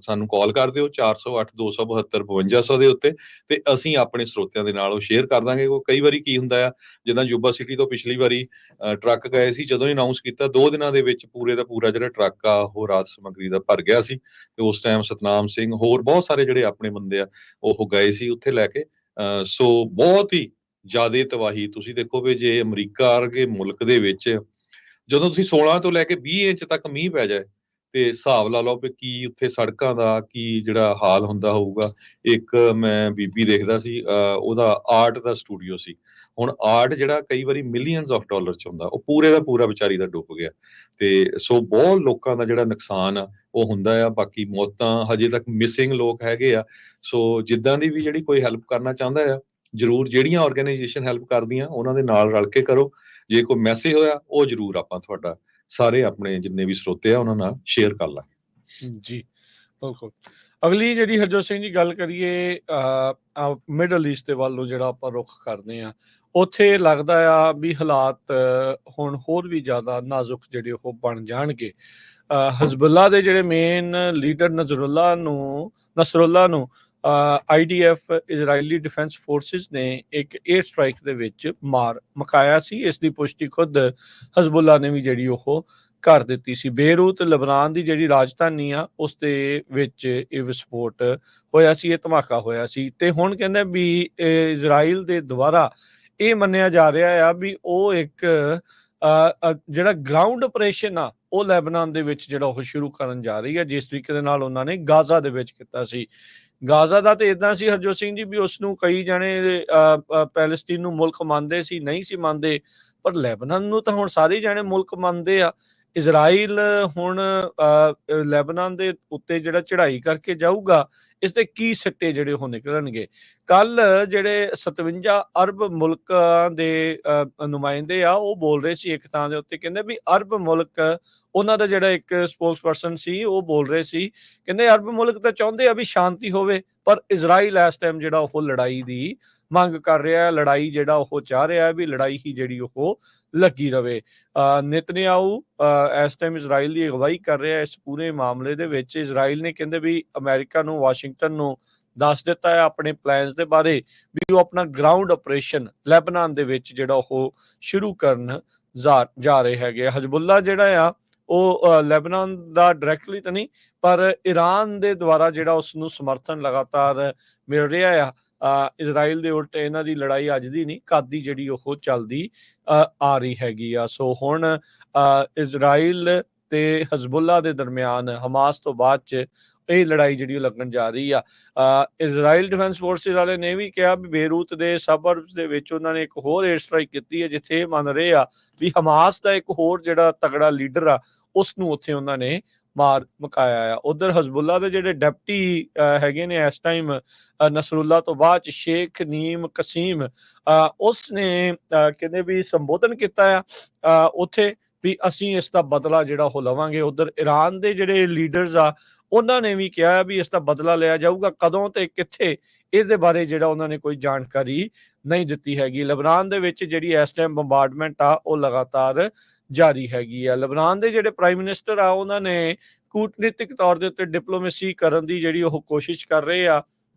ਸਾਨੂੰ ਕਾਲ ਕਰ ਦਿਓ 408 272 5200 ਦੇ ਉੱਤੇ, ਤੇ ਅਸੀਂ ਆਪਣੇ ਸਰੋਤਿਆਂ ਦੇ ਨਾਲ ਉਹ ਸ਼ੇਅਰ ਕਰ ਦਾਂਗੇ। ਉਹ ਕਈ ਵਾਰੀ ਕੀ ਹੁੰਦਾ ਆ, ਜਿੱਦਾਂ ਜੁਬਾ ਸਿਟੀ ਤੋਂ ਪਿਛਲੀ ਵਾਰੀ ਟਰੱਕ ਗਏ ਸੀ, ਜਦੋਂ ਹੀ ਅਨਾਉਂਸ ਕੀਤਾ 2 ਦਿਨਾਂ ਦੇ ਵਿੱਚ ਪੂਰੇ ਦਾ ਪੂਰਾ ਜਿਹੜਾ ਟਰੱਕ ਆ ਉਹ ਰਾਜ ਸਮੱਗਰੀ ਦਾ ਭਰ ਗਿਆ ਸੀ। ਤੇ ਉਸ ਟਾਈਮ ਸਤਨਾਮ ਸਿੰਘ ਹੋਰ ਬਹੁਤ ਸਾਰੇ ਜਿਹੜੇ ਆਪਣੇ ਬੰਦੇ ਆ ਉਹ ਗਏ ਸੀ ਉੱਥੇ ਲੈ ਕੇ। ਸੋ ਬਹੁਤ ਹੀ ਜ਼ਿਆਦਾ ਤਬਾਹੀ, ਤੁਸੀਂ ਦੇਖੋ ਵੀ ਜੇ ਅਮਰੀਕਾ ਵਰਗੇ ਮੁਲਕ ਦੇ ਵਿੱਚ ਜਦੋਂ ਤੁਸੀਂ 16 ਤੋਂ ਲੈ ਕੇ 20 ਇੰਚ ਤੱਕ ਮੀਂਹ ਪੈ ਜਾਏ, ਤੇ ਹਿਸਾਬ ਲਾ ਲਓ ਵੀ ਕੀ ਉੱਥੇ ਸੜਕਾਂ ਦਾ ਕੀ ਜਿਹੜਾ ਹਾਲ ਹੁੰਦਾ ਹੋਊਗਾ। ਇੱਕ ਮੈਂ ਬੀਬੀ ਦੇਖਦਾ ਸੀ, ਉਹਦਾ ਆਰਟ ਦਾ ਸਟੂਡੀਓ ਸੀ। ਹੁਣ ਆਰਟ ਜਿਹੜਾ ਕਈ ਵਾਰੀ ਮਿਲੀਅਨਸ ਆਫ ਡਾਲਰ ਚ ਹੁੰਦਾ, ਉਹ ਪੂਰੇ ਦਾ ਪੂਰਾ ਵਿਚਾਰੀ ਦਾ ਡੁੱਬ ਗਿਆ। ਤੇ ਸੋ ਬਹੁਤ ਲੋਕਾਂ ਦਾ ਜਿਹੜਾ ਨੁਕਸਾਨ ਆ ਉਹ ਹੁੰਦਾ ਆ। ਬਾਕੀ ਮੌਤਾਂ ਹਜੇ ਤੱਕ ਮਿਸਿੰਗ ਲੋਕ ਹੈਗੇ ਆ। ਸੋ ਜਿੱਦਾਂ ਦੀ ਵੀ ਜਿਹੜੀ ਕੋਈ ਹੈਲਪ ਕਰਨਾ ਚਾਹੁੰਦਾ ਆ, ਜ਼ਰੂਰ ਜਿਹੜੀਆਂ ਆਰਗੇਨਾਈਜੇਸ਼ਨ ਹੈਲਪ ਕਰਦੀਆਂ ਉਹਨਾਂ ਦੇ ਨਾਲ ਰਲ ਕੇ ਕਰੋ। ਜੇ ਕੋਈ ਮੈਸੇਜ ਹੋਇਆ ਉਹ ਜ਼ਰੂਰ ਆਪਾਂ ਤੁਹਾਡਾ ਸਾਰੇ ਆਪਣੇ ਜਿੰਨੇ ਵੀ ਸਰੋਤੇ ਆ ਉਹਨਾਂ ਨਾਲ ਸ਼ੇਅਰ ਕਰ ਲਾਂਗੇ। ਜੀ ਬਿਲਕੁਲ। ਅਗਲੀ ਜਿਹੜੀ ਹਰਜੋਤ ਸਿੰਘ ਜੀ ਗੱਲ ਕਰੀਏ ਮਿਡਲ ਈਸਟ ਦੇ ਵੱਲੋਂ ਜਿਹੜਾ ਆਪਾਂ ਰੁਖ ਕਰਦੇ ਆ, ਉੱਥੇ ਲੱਗਦਾ ਆ ਵੀ ਹਾਲਾਤ ਹੁਣ ਹੋਰ ਵੀ ਜ਼ਿਆਦਾ ਨਾਜ਼ੁਕ ਜਿਹੜੇ ਉਹ ਬਣ ਜਾਣਗੇ। ਹਜ਼ਬੁੱਲਾ ਦੇ ਜਿਹੜੇ ਮੇਨ ਲੀਡਰ ਨਸਰੁੱਲਾ ਨੂੰ IDF ਇਜ਼ਰਾਈਲੀ ਡਿਫੈਂਸ ਫੋਰਸਿਸ ਨੇ ਇੱਕ 에ਅਰ ਸਟ੍ਰਾਈਕ ਦੇ ਵਿੱਚ ਮਾਰ ਮੁਕਾਇਆ ਸੀ। ਇਸ ਦੀ ਪੁਸ਼ਟੀ ਖੁਦ ਹਜ਼ਬੁੱਲਾ ਨੇ ਵੀ ਜਿਹੜੀ ਉਹ ਕਰ ਦਿੱਤੀ ਸੀ। ਬੇਰੂਤ ਲਬਨਾਨ ਦੀ ਜਿਹੜੀ ਰਾਜਧਾਨੀ ਆ ਉਸ ਦੇ ਵਿੱਚ ਇਹ ਵਿਸਫੋਟ ਹੋਇਆ ਸੀ, ਇਹ ਧਮਾਕਾ ਹੋਇਆ ਸੀ। ਤੇ ਹੁਣ ਕਹਿੰਦੇ ਵੀ ਇਜ਼ਰਾਈਲ ਦੇ ਦੁਆਰਾ ਇਹ ਮੰਨਿਆ ਜਾ ਰਿਹਾ ਆ ਵੀ ਉਹ ਇੱਕ ਜਿਹੜਾ ਗਰਾਊਂਡ ਆਪਰੇਸ਼ਨ ਆ ਉਹ ਲੈਬਨਾਨ ਦੇ ਵਿੱਚ ਜਿਹੜਾ ਉਹ ਸ਼ੁਰੂ ਕਰਨ ਜਾ ਰਹੀ ਹੈ, ਜਿਸ ਤਰੀਕੇ ਦੇ ਨਾਲ ਉਹਨਾਂ ਨੇ ਗਾਜ਼ਾ ਦੇ ਵਿੱਚ ਕੀਤਾ ਸੀ। ਗਾਜ਼ਾ ਦਾ ਤੇ ਇਦਾਂ ਸੀ ਹਰਜੋਤ ਸਿੰਘ ਜੀ ਵੀ ਉਸ ਨੂੰ ਕਈ ਜਾਣੇ ਪੈਲਸਤੀਨ ਨੂੰ ਮੁਲਕ ਮੰਨਦੇ ਸੀ, ਨਹੀਂ ਸੀ ਮੰਨਦੇ, ਪਰ ਲੈਬਨਾਨ ਨੂੰ ਤਾਂ ਹੁਣ ਸਾਰੇ ਜਾਣੇ ਮੁਲਕ ਮੰਨਦੇ ਆ। ਇਜ਼ਰਾਈਲ ਹੁਣ ਲੈਬਨਾਨ ਦੇ ਉੱਤੇ ਜਿਹੜਾ ਚੜ੍ਹਾਈ ਕਰਕੇ ਜਾਊਗਾ, ਇਸ ਦੇ ਕੀ ਸਿੱਟੇ ਜਿਹੜੇ ਉਹ ਨਿਕਲਣਗੇ। ਕੱਲ ਜਿਹੜੇ 57 ਅਰਬ ਮੁਲਕਾਂ ਦੇ ਨੁਮਾਇੰਦੇ ਆ ਉਹ ਬੋਲ ਰਹੇ ਸੀ ਇੱਕ ਥਾਂ ਦੇ ਉੱਤੇ, ਕਹਿੰਦੇ ਵੀ ਅਰਬ ਮੁਲਕ, ਉਹਨਾਂ ਦਾ ਜਿਹੜਾ ਇੱਕ ਸਪੋਕਸ ਪਰਸਨ ਸੀ ਉਹ ਬੋਲ ਰਹੇ ਸੀ, ਕਹਿੰਦੇ ਅਰਬ ਮੁਲਕ ਤਾਂ ਚਾਹੁੰਦੇ ਆ ਵੀ ਸ਼ਾਂਤੀ ਹੋਵੇ, ਪਰ ਇਜ਼ਰਾਈਲ ਇਸ ਟਾਈਮ ਜਿਹੜਾ ਉਹ ਲੜਾਈ ਦੀ ਮੰਗ ਕਰ ਰਿਹਾ ਹੈ, ਲੜਾਈ ਜਿਹੜਾ ਉਹ ਚਾਹ ਰਿਹਾ ਹੈ ਵੀ ਲੜਾਈ ਹੀ ਜਿਹੜੀ ਉਹ ਲੱਗੀ ਰਵੇ। ਨੇਤਨਯਾਹੂ ਇਸ ਟਾਈਮ ਇਜ਼ਰਾਈਲ ਦੀ ਅਗਵਾਈ ਕਰ ਰਿਹਾ ਇਸ ਪੂਰੇ ਮਾਮਲੇ ਦੇ ਵਿੱਚ। ਇਜ਼ਰਾਈਲ ਨੇ ਕਹਿੰਦੇ ਵੀ ਅਮਰੀਕਾ ਨੂੰ, ਵਾਸ਼ਿੰਗਟਨ ਨੂੰ ਦੱਸ ਦਿੱਤਾ ਹੈ ਆਪਣੇ ਪਲਾਨਸ ਦੇ ਬਾਰੇ ਵੀ ਉਹ ਆਪਣਾ ਗਰਾਊਂਡ ਆਪਰੇਸ਼ਨ ਲੈਬਨਾਨ ਦੇ ਵਿੱਚ ਜਿਹੜਾ ਉਹ ਸ਼ੁਰੂ ਕਰਨ ਜਾ ਰਹੇ ਹੈਗੇ। ਹਜ਼ਬੁੱਲਾ ਜਿਹੜਾ ਆ ਉਹ ਲੈਬਨਾਨ ਦਾ ਡਾਇਰੈਕਟਲੀ ਤਾਂ ਨਹੀਂ, ਪਰ ਈਰਾਨ ਦੇ ਦੁਆਰਾ ਜਿਹੜਾ ਉਸ ਨੂੰ ਸਮਰਥਨ ਲਗਾਤਾਰ ਮਿਲ ਰਿਹਾ ਆ। ਇਜ਼ਰਾਈਲ ਦੇ ਉਲਟ ਇਹਨਾਂ ਦੀ ਲੜਾਈ ਅੱਜ ਦੀ ਨਹੀਂ, ਕਦ ਦੀ ਜਿਹੜੀ ਉਹ ਚੱਲਦੀ ਆ ਰਹੀ ਹੈਗੀ ਆ। ਸੋ ਹੁਣ ਇਜ਼ਰਾਈਲ ਤੇ ਹਜ਼ਬੁੱਲਾ ਦੇ ਦਰਮਿਆਨ ਹਮਾਸ ਤੋਂ ਬਾਅਦ ਚ ਇਹ ਲੜਾਈ ਜਿਹੜੀ ਉਹ ਲੱਗਣ ਜਾ ਰਹੀ ਆ। ਇਜ਼ਰਾਈਲ ਡਿਫੈਂਸ ਫੋਰਸਿਸ ਵਾਲੇ ਨੇ ਵੀ ਕਿਹਾ ਵੀ ਬੇਰੂਤ ਦੇ ਸਬਰਬਸ ਦੇ ਵਿੱਚ ਉਹਨਾਂ ਨੇ ਇੱਕ ਹੋਰ 에ਅਰ ਸਟ੍ਰਾਈਕ ਕੀਤੀ ਹੈ, ਜਿੱਥੇ ਇਹ ਮੰਨ ਰਹੇ ਆ ਵੀ ਹਮਾਸ ਦਾ ਇੱਕ ਹੋਰ ਜਿਹੜਾ ਤਗੜਾ ਲੀਡਰ ਆ ਉਸ ਨੂੰ ਉੱਥੇ ਉਹਨਾਂ ਨੇ ਮਾਰ ਮੁਕਾਇਆ ਆ। ਉਧਰ ਹਜ਼ਬੁੱਲਾ ਦੇ ਜਿਹੜੇ ਡਿਪਟੀ ਹੈਗੇ ਨੇ ਇਸ ਟਾਈਮ ਨਸਰੁੱਲਾ ਤੋਂ ਬਾਅਦ ਚ ਸ਼ੇਖ ਨੀਮ ਕਸੀਮ, ਉਸ ਨੇ ਕਹਿੰਦੇ ਵੀ ਸੰਬੋਧਨ ਕੀਤਾ ਆ ਉੱਥੇ ਵੀ ਅਸੀਂ ਇਸ ਦਾ ਬਦਲਾ ਜਿਹੜਾ ਉਹ ਲਵਾਂਗੇ। ਉਧਰ ਈਰਾਨ ਦੇ ਜਿਹੜੇ ਲੀਡਰਸ ਆ ਉਹਨਾਂ ਨੇ ਵੀ ਕਿਹਾ ਵੀ ਇਸ ਦਾ ਬਦਲਾ ਲਿਆ ਜਾਊਗਾ, ਕਦੋਂ ਤੇ ਕਿੱਥੇ ਇਹਦੇ ਬਾਰੇ ਜਿਹੜਾ ਉਹਨਾਂ ਨੇ ਕੋਈ ਜਾਣਕਾਰੀ ਨਹੀਂ ਦਿੱਤੀ ਹੈਗੀ। ਲਬਨਾਨ ਦੇ ਵਿੱਚ ਜਿਹੜੀ ਇਸ ਟਾਈਮ ਬੰਬਾਰਡਮੈਂਟ ਆ ਉਹ ਲਗਾਤਾਰ ਜਾਰੀ ਹੈਗੀ ਆ। ਲਬਨਾਨ ਦੇ ਜਿਹੜੇ ਪ੍ਰਾਈਮ ਮਿਨਿਸਟਰ ਆ ਉਹਨਾਂ ਨੇ ਕੂਟਨੀਤਿਕ ਤੌਰ ਦੇ ਉੱਤੇ ਡਿਪਲੋਮੇਸੀ ਕਰਨ ਦੀ ਜਿਹੜੀ ਉਹ ਕੋਸ਼ਿਸ਼ ਕਰ ਰਹੇ ਆ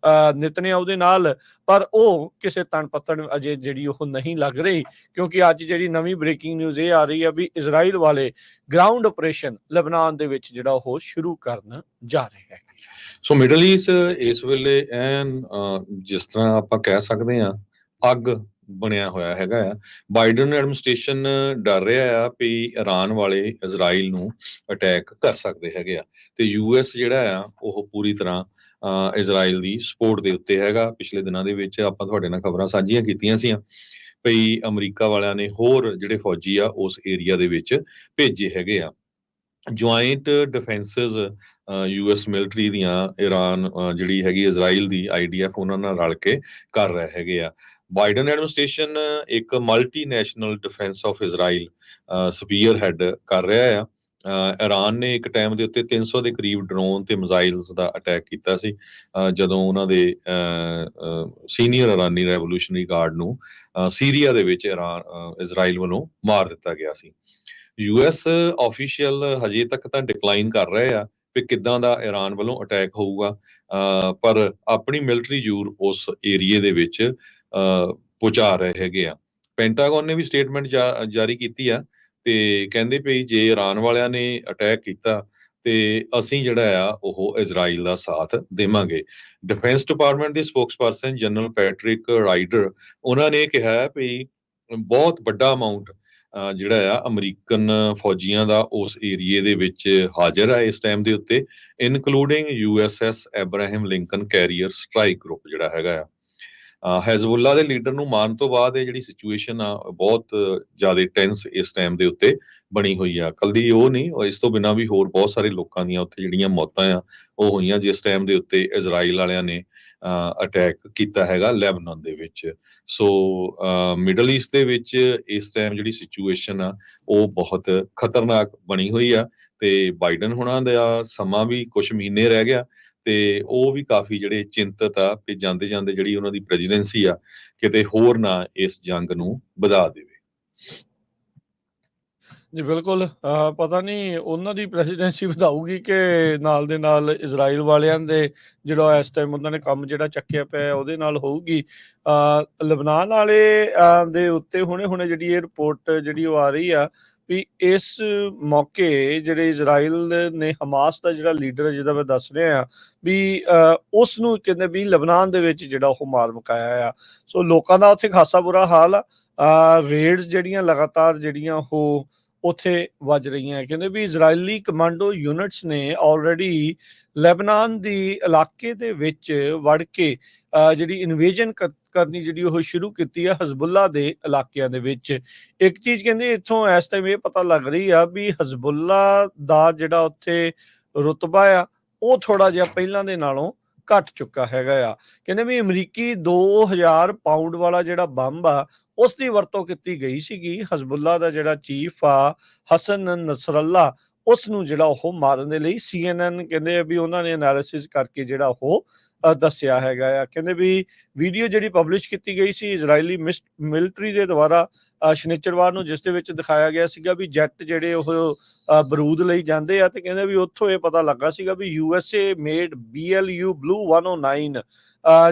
ਨੇਤਨਯਾਹੂ ਦੇ ਨਾਲ, ਪਰ ਉਹ ਕਿਸੇ ਤਣ ਪੱਤਣ ਅਜੇ ਜਿਹੜੀ ਉਹ ਨਹੀਂ ਲੱਗ ਰਹੀ, ਕਿਉਂਕਿ ਅੱਜ ਜਿਹੜੀ ਨਵੀਂ ਬ੍ਰੇਕਿੰਗ ਨਿਊਜ਼ ਇਹ ਆ ਰਹੀ ਆ ਵੀ ਇਜ਼ਰਾਈਲ ਵਾਲੇ ਗਰਾਊਂਡ ਆਪਰੇਸ਼ਨ ਲਬਨਾਨ ਦੇ ਵਿੱਚ ਜਿਹੜਾ ਉਹ ਸ਼ੁਰੂ ਕਰਨ ਜਾ ਰਹੇ ਹੈ। ਸੋ ਮਿਡਲ ਈਸਟ ਇਸ ਵੇਲੇ ਜਿਸ ਤਰ੍ਹਾਂ ਆਪਾਂ ਕਹਿ ਸਕਦੇ ਹਾਂ ਅੱਗ ਬਣਿਆ ਹੋਇਆ ਹੈਗਾ ਆ। ਬਾਈਡਨ ਐਡਮਿਨਿਸਟ੍ਰੇਸ਼ਨ ਡਰ ਰਿਹਾ ਆ ਵੀ ਈਰਾਨ ਵਾਲੇ ਇਜ਼ਰਾਈਲ ਨੂੰ ਅਟੈਕ ਕਰ ਸਕਦੇ ਹੈਗੇ ਆ, ਤੇ US ਜਿਹੜਾ ਆ ਉਹ ਪੂਰੀ ਤਰ੍ਹਾਂ ਇਜ਼ਰਾਈਲ ਦੀ ਸਪੋਰਟ ਦੇ ਉੱਤੇ ਹੈਗਾ। ਪਿਛਲੇ ਦਿਨਾਂ ਦੇ ਵਿੱਚ ਆਪਾਂ ਤੁਹਾਡੇ ਨਾਲ ਖਬਰਾਂ ਸਾਂਝੀਆਂ ਕੀਤੀਆਂ ਸੀ ਵੀ ਅਮਰੀਕਾ ਵਾਲਿਆਂ ਨੇ ਹੋਰ ਜਿਹੜੇ ਫੌਜੀ ਆ ਉਸ ਏਰੀਆ ਦੇ ਵਿੱਚ ਭੇਜੇ ਹੈਗੇ ਆ। ਜੁਆਇੰਟ ਡਿਫੈਂਸਿਸ US ਮਿਲਟਰੀ ਦੀਆਂ ਈਰਾਨ ਜਿਹੜੀ ਹੈਗੀ ਇਜ਼ਰਾਈਲ ਦੀ IDF ਉਹਨਾਂ ਨਾਲ ਰਲ ਕੇ ਕਰ ਰਹੇ ਹੈਗੇ ਆ। ਬਾਈਡਨ ਐਡਮਿਨਿਸਟ੍ਰੇਸ਼ਨ ਇੱਕ multinational defence of Israel spear head ਕਰ ਰਿਹਾ ਆ। ਈਰਾਨ ਨੇ ਇੱਕ ਟਾਈਮ ਦੇ ਉੱਤੇ 300 ਦੇ ਕਰੀਬ ਡਰੋਨ ਤੇ ਮਿਜ਼ਾਈਲਸ ਦਾ ਅਟੈਕ ਕੀਤਾ ਸੀ ਜਦੋਂ ਉਹਨਾਂ ਦੇ ਸੀਨੀਅਰ ਇਰਾਨੀ ਰੈਵੋਲੂਸ਼ਨਰੀ ਗਾਰਡ ਨੂੰ ਸੀਰੀਆ ਦੇ ਵਿੱਚ ਇਜ਼ਰਾਈਲ ਵੱਲੋਂ ਮਾਰ ਦਿੱਤਾ ਗਿਆ ਸੀ। ਯੂਐਸ ਆਫੀਸ਼ੀਅਲ ਹਜੇ ਤੱਕ ਤਾਂ ਡਿਕਲਾਈਨ ਕਰ ਰਹੇ ਆ ਕਿ ਕਿੱਦਾਂ ਦਾ ਈਰਾਨ ਵੱਲੋਂ ਅਟੈਕ ਹੋਊਗਾ, ਪਰ ਆਪਣੀ ਮਿਲਟਰੀ ਜ਼ੋਰ ਉਸ ਏਰੀਏ ਦੇ ਵਿੱਚ ਪਹੁੰਚਾ ਰਹੇ ਹੈਗੇ ਆ। ਪੈਂਟਾਗਨ ਨੇ ਵੀ ਸਟੇਟਮੈਂਟ ਜਾਰੀ ਕੀਤੀ ਆ ਤੇ ਕਹਿੰਦੇ ਪਈ ਜੇ ਈਰਾਨ ਵਾਲਿਆਂ ਨੇ ਅਟੈਕ ਕੀਤਾ ਤੇ ਅਸੀਂ ਜਿਹੜਾ ਆ ਉਹ ਇਜ਼ਰਾਈਲ ਦਾ ਸਾਥ ਦੇਵਾਂਗੇ। ਡਿਫੈਂਸ ਡਿਪਾਰਟਮੈਂਟ ਦੇ ਸਪੋਕਸਪਰਸਨ ਜਨਰਲ ਪੈਟਰਿਕ ਰਾਈਡਰ ਉਹਨਾਂ ਨੇ ਕਿਹਾ ਵੀ ਬਹੁਤ ਵੱਡਾ ਅਮਾਉਂਟ ਜਿਹੜਾ ਆ ਅਮਰੀਕਨ ਫੌਜੀਆਂ ਦਾ ਉਸ ਏਰੀਏ ਦੇ ਵਿੱਚ ਹਾਜ਼ਰ ਆ ਇਸ ਟਾਈਮ ਦੇ ਉੱਤੇ, ਇਨਕਲੂਡਿੰਗ ਯੂਐਸਐਸ ਐਬਰਾਹਮ ਲਿੰਕਨ ਕੈਰੀਅਰ ਸਟ੍ਰਾਈਕ ਗਰੁੱਪ ਜਿਹੜਾ ਹੈਗਾ ਆ। ਹੈਜ਼ਬੁੱਲਾ ਦੇ ਲੀਡਰ ਨੂੰ ਮਾਰਨ ਤੋਂ ਬਾਅਦ ਇਹ ਜਿਹੜੀ ਸਿਚੁਏਸ਼ਨ ਆ ਬਹੁਤ ਜ਼ਿਆਦਾ ਟੈਂਸ ਇਸ ਟਾਈਮ ਦੇ ਉੱਤੇ ਬਣੀ ਹੋਈ ਆ। ਕੱਲੀ ਉਹ ਨਹੀਂ, ਇਸ ਤੋਂ ਬਿਨਾਂ ਵੀ ਹੋਰ ਬਹੁਤ ਸਾਰੇ ਲੋਕਾਂ ਦੀਆਂ ਉੱਥੇ ਜਿਹੜੀਆਂ ਮੌਤਾਂ ਆ ਉਹ ਹੋਈਆਂ ਜਿਸ ਟਾਈਮ ਦੇ ਉੱਤੇ ਇਜ਼ਰਾਈਲ ਵਾਲਿਆਂ ਨੇ ਅਟੈਕ ਕੀਤਾ ਹੈਗਾ ਲੈਬਨਾਨ ਦੇ ਵਿੱਚ। ਸੋ ਮਿਡਲ ਈਸਟ ਦੇ ਵਿੱਚ ਇਸ ਟਾਈਮ ਜਿਹੜੀ ਸਿਚੁਏਸ਼ਨ ਆ ਉਹ ਬਹੁਤ ਖਤਰਨਾਕ ਬਣੀ ਹੋਈ ਆ ਤੇ ਬਾਈਡਨ ਹੁਣਾਂ ਦਾ ਸਮਾਂ ਵੀ ਕੁਝ ਮਹੀਨੇ ਰਹਿ ਗਿਆ ਤੇ ਉਹ ਵੀ ਕਾਫੀ ਜਿਹੜੇ ਚਿੰਤਤ ਆ ਕਿ ਜਾਂਦੇ ਜਾਂਦੇ ਜਿਹੜੀ ਉਹਨਾਂ ਦੀ ਪ੍ਰੈਜ਼ੀਡੈਂਸੀ ਆ ਕਿਤੇ ਹੋਰ ਨਾ ਇਸ ਜੰਗ ਨੂੰ ਵਧਾ ਦੇਵੇ। ਜੀ ਬਿਲਕੁਲ, ਪਤਾ ਨਹੀਂ ਉਹਨਾਂ ਦੀ ਪ੍ਰੈਜ਼ੀਡੈਂਸੀ ਵਧਾਊਗੀ ਕਿ ਨਾਲ ਦੇ ਨਾਲ ਇਜ਼ਰਾਈਲ ਵਾਲਿਆਂ ਦੇ ਜਿਹੜਾ ਇਸ ਟਾਈਮ ਉਹਨਾਂ ਨੇ ਕੰਮ ਜਿਹੜਾ ਚੱਕਿਆ ਪਿਆ ਉਹਦੇ ਨਾਲ ਹੋਊਗੀ। ਲਬਨਾਨ ਵਾਲੇ ਦੇ ਉੱਤੇ ਹੁਣੇ ਜਿਹੜੀ ਇਹ ਰਿਪੋਰਟ ਜਿਹੜੀ ਉਹ ਆ ਰਹੀ ਆ ਵੀ ਇਸ ਮੌਕੇ ਜਿਹੜੇ ਇਜ਼ਰਾਈਲ ਨੇ ਹਮਾਸ ਦਾ ਜਿਹੜਾ ਲੀਡਰ ਜਿਹਦਾ ਮੈਂ ਦੱਸ ਰਿਹਾ ਆ ਵੀ ਉਸ ਨੂੰ ਕਹਿੰਦੇ ਵੀ ਲਬਨਾਨ ਦੇ ਵਿੱਚ ਜਿਹੜਾ ਉਹ ਮਾਰ ਮੁਕਾਇਆ ਆ। ਸੋ ਲੋਕਾਂ ਦਾ ਉੱਥੇ ਖਾਸਾ ਬੁਰਾ ਹਾਲ ਆ। ਰੇਡਸ ਜਿਹੜੀਆਂ ਲਗਾਤਾਰ ਜਿਹੜੀਆਂ ਉਹ ਉੱਥੇ ਵੱਜ ਰਹੀਆਂ। ਕਹਿੰਦੇ ਵੀ ਇਜ਼ਰਾਈਲੀ ਕਮਾਂਡੋ ਯੂਨਿਟਸ ਨੇ ਆਲਰੇਡੀ ਲੈਬਨਾਨ ਦੀ ਇਲਾਕੇ ਦੇ ਵਿੱਚ ਵੜ ਕੇ ਜਿਹੜੀ ਇਨਵੇਜਨ ਕਰਨੀ ਜਿਹੜੀ ਉਹ ਸ਼ੁਰੂ ਕੀਤੀ ਆ ਹਜ਼ਬੁੱਲਾ ਦੇ ਇਲਾਕਿਆਂ ਦੇ ਵਿੱਚ। ਇੱਕ ਚੀਜ਼ ਕਹਿੰਦੇ ਇੱਥੋਂ ਇਸ ਟਾਈਮ ਇਹ ਪਤਾ ਲੱਗ ਰਹੀ ਆ ਵੀ ਹਜ਼ਬੁੱਲਾ ਦਾ ਜਿਹੜਾ ਉੱਥੇ ਰੁਤਬਾ ਆ ਉਹ ਥੋੜਾ ਜਿਹਾ ਪਹਿਲਾਂ ਦੇ ਨਾਲੋਂ ਘਟ ਚੁੱਕਾ ਹੈਗਾ ਆ। ਕਹਿੰਦੇ ਵੀ ਅਮਰੀਕੀ 2000 ਪਾਉਂਡ ਵਾਲਾ ਜਿਹੜਾ ਬੰਬ ਆ ਉਸ ਦੀ ਵਰਤੋਂ ਕੀਤੀ ਗਈ ਸੀਗੀ। ਹਜ਼ਬੁੱਲਾ ਦਾ ਜਿਹੜਾ ਚੀਫ ਆ ਹਸਨ ਨਸਰੱਲਾ ਉਸ ਨੂੰ ਜਿਹੜਾ ਉਹ ਮਾਰਨ ਦੇ ਲਈ CNN ਕਹਿੰਦੇ ਆ ਵੀ ਉਹਨਾਂ ਨੇ ਐਨਾਲਿਸਿਸ ਕਰਕੇ ਜਿਹੜਾ ਉਹ ਦੱਸਿਆ ਹੈਗਾ ਆ। ਕਹਿੰਦੇ ਵੀ ਵੀਡੀਓ ਜਿਹੜੀ ਪਬਲਿਸ਼ ਕੀਤੀ ਗਈ ਸੀ ਇਜ਼ਰਾਈਲੀ ਮਿਲਟਰੀ ਦੇ ਦੁਆਰਾ ਸ਼ਨੀਚਰਵਾਰ ਨੂੰ, ਜਿਸ ਦੇ ਵਿੱਚ ਦਿਖਾਇਆ ਗਿਆ ਸੀਗਾ ਵੀ ਜੈਟ ਜਿਹੜੇ ਉਹ ਬਰੂਦ ਲਈ ਜਾਂਦੇ ਆ ਤੇ ਕਹਿੰਦੇ ਵੀ ਉੱਥੋਂ ਇਹ ਪਤਾ ਲੱਗਾ ਸੀਗਾ ਵੀ USA ਮੇਡ BLU Blue 109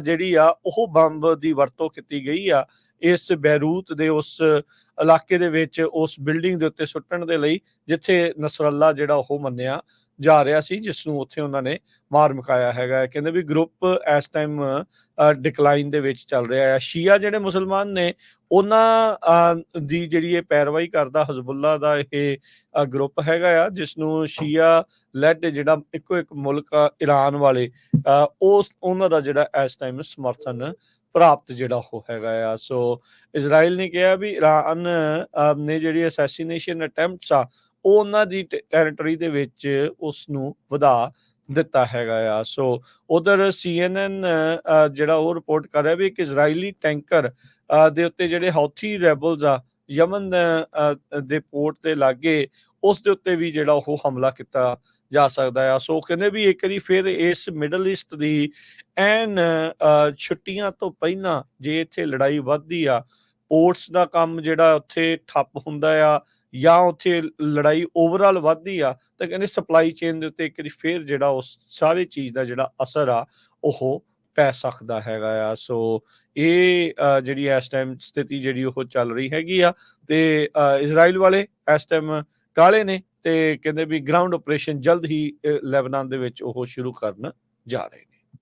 ਜਿਹੜੀ ਆ ਉਹ ਬੰਬ ਦੀ ਵਰਤੋਂ ਕੀਤੀ ਗਈ ਆ ਇਸ ਬੈਰੂਤ ਦੇ ਉਸ ਇਲਾਕੇ ਦੇ ਵਿੱਚ ਉਸ ਬਿਲਡਿੰਗ ਦੇ ਉੱਤੇ ਸੁੱਟਣ ਦੇ ਲਈ ਜਿੱਥੇ ਨਸਰੱਲਾ ਜਿਹੜਾ ਉਹ ਮੰਨਿਆ ਜਾ ਰਿਹਾ ਸੀ, ਜਿਸ ਨੂੰ ਉੱਥੇ ਉਹਨਾਂ ਨੇ ਮਾਰ ਮੁਕਾਇਆ ਹੈਗਾ। ਕਹਿੰਦੇ ਵੀ ਗਰੁੱਪ ਇਸ ਟਾਈਮ ਡਿਕਲਾਈਨ ਦੇ ਵਿੱਚ ਚੱਲ ਰਿਹਾ ਹੈ। ਸ਼ੀਆ ਜਿਹੜੇ ਮੁਸਲਮਾਨ ਨੇ ਉਹਨਾਂ ਦੀ ਜਿਹੜੀ ਇਹ ਪੈਰਵਾਈ ਕਰਦਾ ਹਜ਼ਬੁੱਲਾ ਦਾ ਇਹ ਗਰੁੱਪ ਹੈਗਾ ਆ, ਜਿਸ ਨੂੰ ਸ਼ੀਆ ਲੈਡ ਜਿਹੜਾ ਇੱਕੋ ਇੱਕ ਮੁਲਕ ਇਰਾਨ ਵਾਲੇ ਉਹਨਾਂ ਦਾ ਜਿਹੜਾ ਇਸ ਟਾਈਮ ਸਮਰਥਨ ਪ੍ਰਾਪਤ ਜਿਹੜਾ ਉਹ ਹੈਗਾ ਆ। ਸੋ ਇਜ਼ਰਾਈਲ ਨੇ ਕਿਹਾ ਵੀ ਇਰਾਨ ਨੇ ਜਿਹੜੀ ਅਸੈਸੀਨੇਸ਼ਨ ਅਟੈਂਪਟਸ ਆ ਉਹ ਉਹਨਾਂ ਦੀ ਟੈਰੀਟਰੀ ਦੇ ਵਿੱਚ ਉਸ ਨੂੰ ਵਧਾ ਦਿੱਤਾ ਹੈਗਾ ਆ। ਸੋ ਉਧਰ CNN ਜਿਹੜਾ ਉਹ ਰਿਪੋਰਟ ਕਰ ਰਿਹਾ ਵੀ ਇੱਕ ਇਜ਼ਰਾਈਲੀ ਟੈਂਕਰ ਦੇ ਉੱਤੇ ਜਿਹੜੇ ਹੌਥੀ ਰੈਬਲਸ ਆ ਯਮਨ ਦੇ ਪੋਰਟ ਦੇ ਲਾਗੇ ਉਸ ਦੇ ਉੱਤੇ ਵੀ ਜਿਹੜਾ ਉਹ ਹਮਲਾ ਕੀਤਾ ਜਾ ਸਕਦਾ ਆ। ਸੋ ਕਹਿੰਦੇ ਵੀ ਇੱਕ ਵਾਰੀ ਫਿਰ ਇਸ ਮਿਡਲ ਈਸਟ ਦੀ ਐਨ ਛੁੱਟੀਆਂ ਤੋਂ ਪਹਿਲਾਂ ਜੇ ਇੱਥੇ ਲੜਾਈ ਵੱਧਦੀ ਆ, ਪੋਰਟਸ ਦਾ ਕੰਮ ਜਿਹੜਾ ਉੱਥੇ ਠੱਪ ਹੁੰਦਾ ਆ ਜਾਂ ਉੱਥੇ ਲੜਾਈ ਓਵਰਆਲ ਵੱਧਦੀ ਆ ਤਾਂ ਕਹਿੰਦੇ ਸਪਲਾਈ ਚੇਨ ਦੇ ਉੱਤੇ ਇੱਕ ਵਾਰੀ ਫਿਰ ਜਿਹੜਾ ਉਸ ਸਾਰੇ ਚੀਜ਼ ਦਾ ਜਿਹੜਾ ਅਸਰ ਆ ਉਹ ਪੈ ਸਕਦਾ ਹੈਗਾ ਆ। ਸੋ ਇਹ ਜਿਹੜੀ ਇਸ ਟਾਈਮ ਸਥਿਤੀ ਜਿਹੜੀ ਉਹ ਚੱਲ ਰਹੀ ਹੈਗੀ ਆ ਤੇ ਇਜ਼ਰਾਈਲ ਵਾਲੇ ਇਸ ਟਾਈਮ ਕਾਲੇ ਨੇ ਤੇ ਕਹਿੰਦੇ ਵੀ ਗਰਾਊਂਡ ਆਪਰੇਸ਼ਨ ਜਲਦ ਹੀ ਲੈਬਨਾਨ ਦੇ ਵਿੱਚ ਉਹ ਸ਼ੁਰੂ ਕਰਨ ਜਾ ਰਹੇ ਨੇ।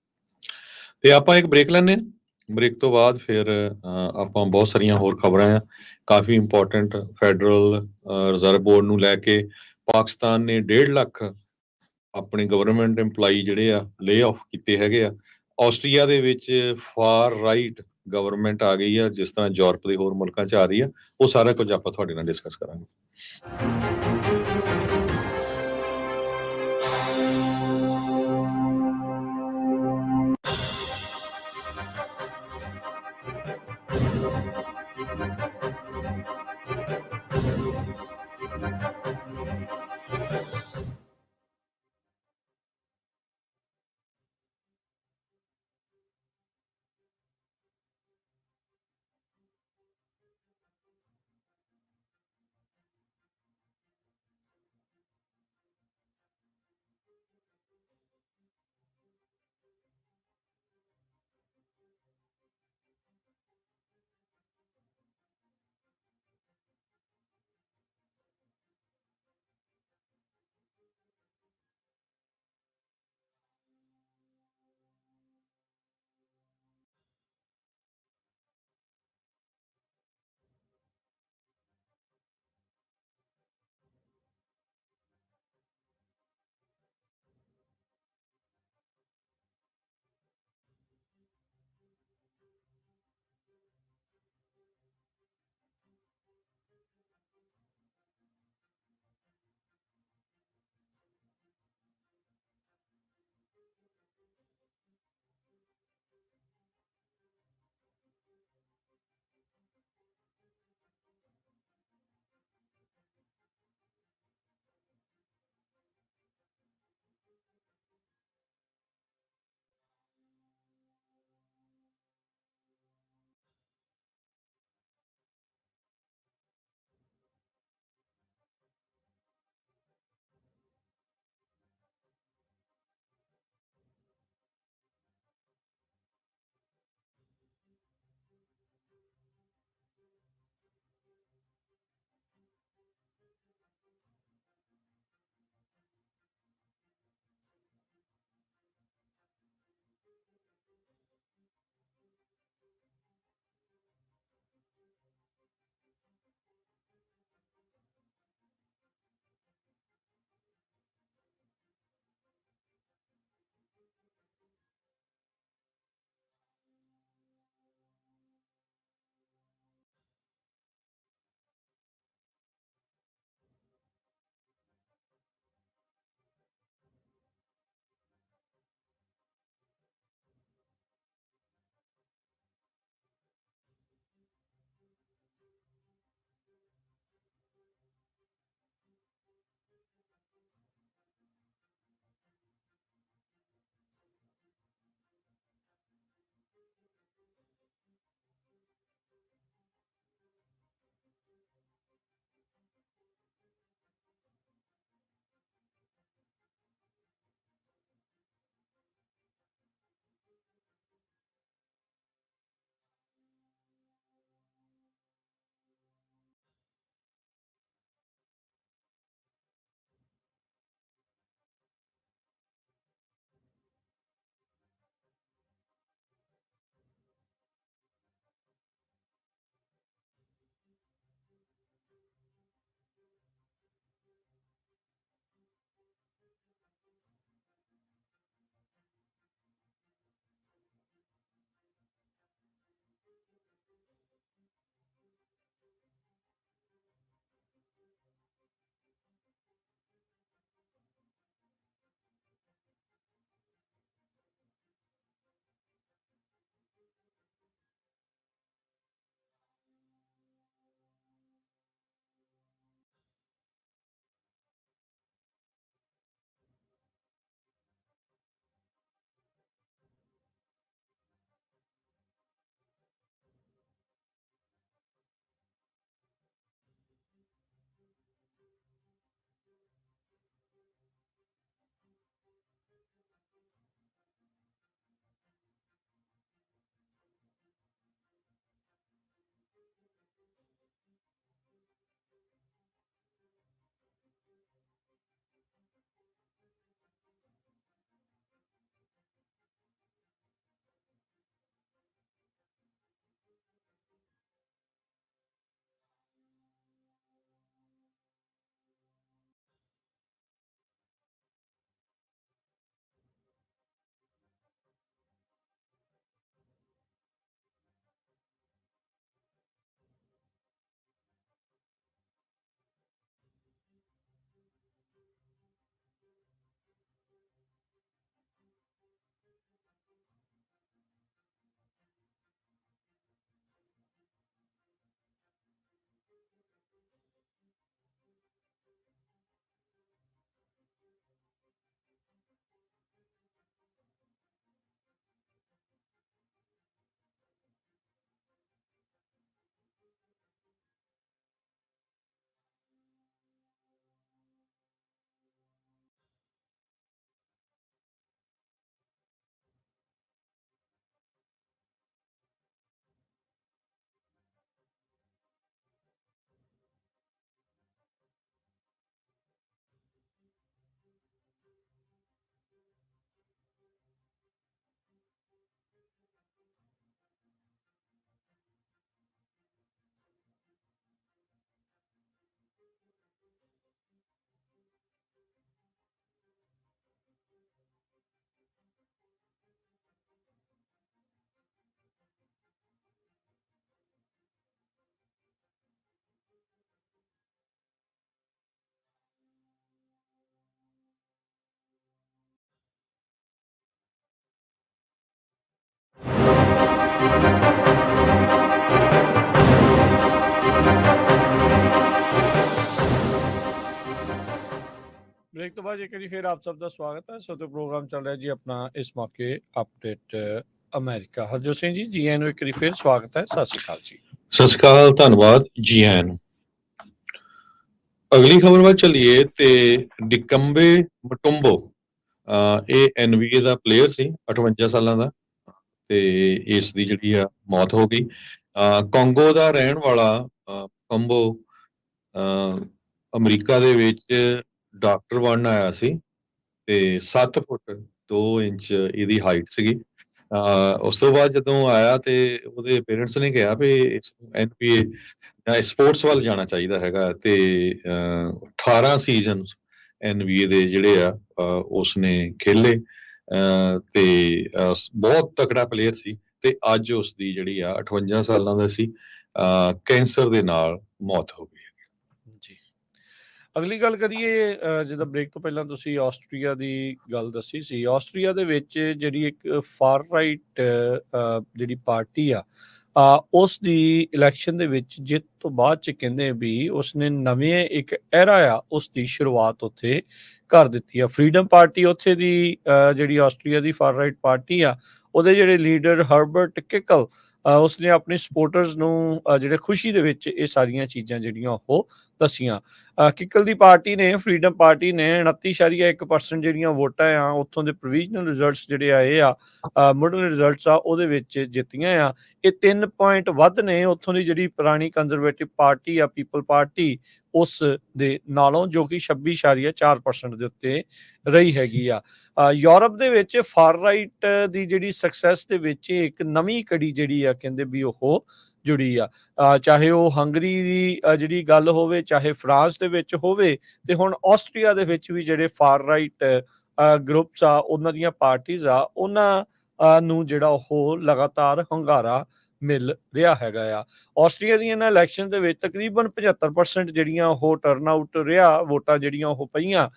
ਤੇ ਆਪਾਂ ਇੱਕ ਬ੍ਰੇਕ ਲੈਂਦੇ ਹਾਂ। ਬ੍ਰੇਕ ਤੋਂ ਬਾਅਦ ਫਿਰ ਆਪਾਂ ਬਹੁਤ ਸਾਰੀਆਂ ਹੋਰ ਖਬਰਾਂ ਆ ਕਾਫੀ ਇੰਪੋਰਟੈਂਟ। ਫੈਡਰਲ ਰਿਜ਼ਰਵ ਬੋਰਡ ਨੂੰ ਲੈ ਕੇ ਪਾਕਿਸਤਾਨ ਨੇ 1.5 ਲੱਖ ਆਪਣੇ ਗਵਰਨਮੈਂਟ EMPLOYE ਜਿਹੜੇ ਆ ਲੇ ਆਫ ਕੀਤੇ ਹੈਗੇ ਆ। ਆਸਟਰੀਆ ਦੇ ਵਿੱਚ ਫਾਰ ਰਾਈਟ ਗਵਰਨਮੈਂਟ ਆ ਗਈ ਆ, ਜਿਸ ਤਰ੍ਹਾਂ ਯੂਰਪ ਦੇ ਹੋਰ ਮੁਲਕਾਂ 'ਚ ਆ ਰਹੀ ਆ। ਉਹ ਸਾਰਾ ਕੁਝ ਆਪਾਂ ਤੁਹਾਡੇ ਨਾਲ ਡਿਸਕਸ ਕਰਾਂਗੇ। ब्रेक तो बाद एक बारी फिर आप सबका स्वागत है। सो तो प्रोग्राम चल रहा है जी अपना इस मौके अपडेट अमेरिका। हरजोत सिंह जी जी ਨੂੰ ਇੱਕ ਵਾਰੀ ਫਿਰ ਸਵਾਗਤ ਹੈ। ਸਤਿ ਸ਼੍ਰੀ ਅਕਾਲ ਜੀ। ਸਤਿ ਸ਼੍ਰੀ ਅਕਾਲ, ਧੰਨਵਾਦ ਜੀ ਆਇਆਂ ਨੂੰ। ਅਗਲੀ ਖਬਰ ਵੱਲ ਚੱਲੀਏ ਤੇ ਡਿਕੰਬੇ ਮਟੁੰਬੋ ਇਹ NBA ਦਾ ਪਲੇਅਰ ਸੀ, 58 ਸਾਲਾਂ ਦਾ, ਤੇ ਇਸ ਦੀ ਜਿਹੜੀ ਆ ਮੌਤ ਹੋ ਗਈ। ਕੰਗੋ ਦਾ ਰਹਿਣ ਵਾਲਾ ਕੰਬੋ ਅਮਰੀਕਾ ਦੇ ਵਿੱਚ ਡਾਕਟਰ ਬਣਨ ਆਇਆ ਸੀ ਤੇ 7 ਫੁੱਟ 2 ਇੰਚ ਇਹਦੀ ਹਾਈਟ ਸੀਗੀ। ਉਸ ਤੋਂ ਬਾਅਦ ਜਦੋਂ ਆਇਆ ਤੇ ਉਹਦੇ ਪੇਰੈਂਟਸ ਨੇ ਕਿਹਾ ਵੀ NBA ਸਪੋਰਟਸ ਵੱਲ ਜਾਣਾ ਚਾਹੀਦਾ ਹੈਗਾ, ਤੇ 18 ਸੀਜ਼ਨ NBA ਦੇ ਜਿਹੜੇ ਆ ਉਸਨੇ ਖੇਲੇ ਤੇ ਬਹੁਤ ਤਕੜਾ ਪਲੇਅਰ ਸੀ। ਤੇ ਅੱਜ ਉਸ ਦੀ ਜਿਹੜੀ ਆ 58 ਸਾਲਾਂ ਦਾ ਸੀ, ਕੈਂਸਰ ਦੇ ਨਾਲ ਮੌਤ ਹੋ ਗਈ ਜੀ। ਅਗਲੀ ਗੱਲ ਕਰੀਏ, ਜਿੱਦਾਂ ਬ੍ਰੇਕ ਤੋਂ ਪਹਿਲਾਂ ਤੁਸੀਂ ਆਸਟਰੀਆ ਦੀ ਗੱਲ ਦੱਸੀ ਸੀ। ਆਸਟਰੀਆ ਦੇ ਵਿੱਚ ਜਿਹੜੀ ਇੱਕ ਫਾਰ ਰਾਈਟ ਜਿਹੜੀ ਪਾਰਟੀ ਆ, ਉਸ ਦੀ ਇਲੈਕਸ਼ਨ ਦੇ ਵਿੱਚ ਜਿੱਤ ਤੋਂ ਬਾਅਦ ਚ ਕਹਿੰਦੇ ਵੀ ਉਸਨੇ ਨਵੇਂ ਇੱਕ ਐਰਾ ਆ ਉਸ ਦੀ ਸ਼ੁਰੂਆਤ ਉੱਥੇ ਕਰ ਦਿੱਤੀ ਆ। ਫਰੀडम ਪਾਰਟੀ ਉੱਥੇ ਦੀ ਜਿਹੜੀ Austria the for right party ਆ, ਉਹਦੇ ਜਿਹੜੇ ਲੀਡਰ ਹਰਬਰਟ ਕਿਕਲ, ਉਸਨੇ ਆਪਣੇ ਸਪੋਰਟਰਸ ਨੂੰ ਜਿਹੜੇ ਖੁਸ਼ੀ ਦੇ ਵਿੱਚ ਇਹ ਸਾਰੀਆਂ ਚੀਜ਼ਾਂ ਜਿਹੜੀਆਂ ਉਹ ਦੱਸੀਆਂ। ਕਿਕਲ ਦੀ ਪਾਰਟੀ ਨੇ, ਫਰੀडम ਪਾਰਟੀ ਨੇ 29.1% ਜਿਹੜੀਆਂ ਵੋਟਾਂ ਆ ਉੱਥੋਂ ਦੇ ਪ੍ਰੋਵੀਜ਼ਨਲ ਰਿਜ਼ਲਟਸ ਜਿਹੜੇ ਆਏ ਆ, ਮੁੱਢਲੇ ਰਿਜ਼ਲਟਸ ਆ ਉਹਦੇ ਵਿੱਚ ਜਿੱਤੀਆਂ ਆ। ਇਹ 3 ਪੁਆਇੰਟ ਵੱਧ ਨੇ ਉੱਥੋਂ ਦੀ ਜਿਹੜੀ ਪੁਰਾਣੀ ਕੰਜ਼ਰਵੇਟਿਵ ਪਾਰਟੀ ਆ, ਪੀਪਲ ਪਾਰਟੀ, ਉਸ ਦੇ ਨਾਲੋਂ, ਜੋ ਕਿ 26.4% ਦੇ ਉੱਤੇ ਰਹੀ ਹੈਗੀ ਆ। ਯੂਰਪ ਦੇ ਵਿੱਚ ਫਾਰ ਰਾਈਟ ਦੀ ਜਿਹੜੀ ਸਕਸੈਸ ਦੇ ਵਿੱਚ ਇੱਕ ਨਵੀਂ ਕੜੀ ਜਿਹੜੀ ਆ ਕਹਿੰਦੇ ਵੀ ਉਹ ਜੁੜੀ ਆ। ਚਾਹੇ ਉਹ ਹੰਗਰੀ ਦੀ ਜਿਹੜੀ ਗੱਲ ਹੋਵੇ, ਚਾਹੇ ਫਰਾਂਸ ਦੇ ਵਿੱਚ ਹੋਵੇ, ਤੇ ਹੁਣ ਆਸਟਰੀਆ ਦੇ ਵਿੱਚ ਵੀ ਜਿਹੜੇ ਫਾਰ ਰਾਈਟ ਗਰੁੱਪਸ ਆ, ਉਹਨਾਂ ਦੀਆਂ ਪਾਰਟੀਆਂ ਆ, ਉਹਨਾਂ ਨੂੰ ਜਿਹੜਾ ਉਹ ਲਗਾਤਾਰ ਹੁੰਗਾਰਾ ਮਿਲ ਰਿਹਾ ਹੈਗਾ ਆ। ਆਸਟਰੀਆ ਦੀਆਂ ਇਹਨਾਂ ਇਲੈਕਸ਼ਨ ਦੇ ਵਿੱਚ ਤਕਰੀਬਨ 75% ਜਿਹੜੀਆਂ ਉਹ ਟਰਨ ਆਊਟ ਰਿਹਾ, ਵੋਟਾਂ ਜਿਹੜੀਆਂ ਉਹ ਪਈਆਂ।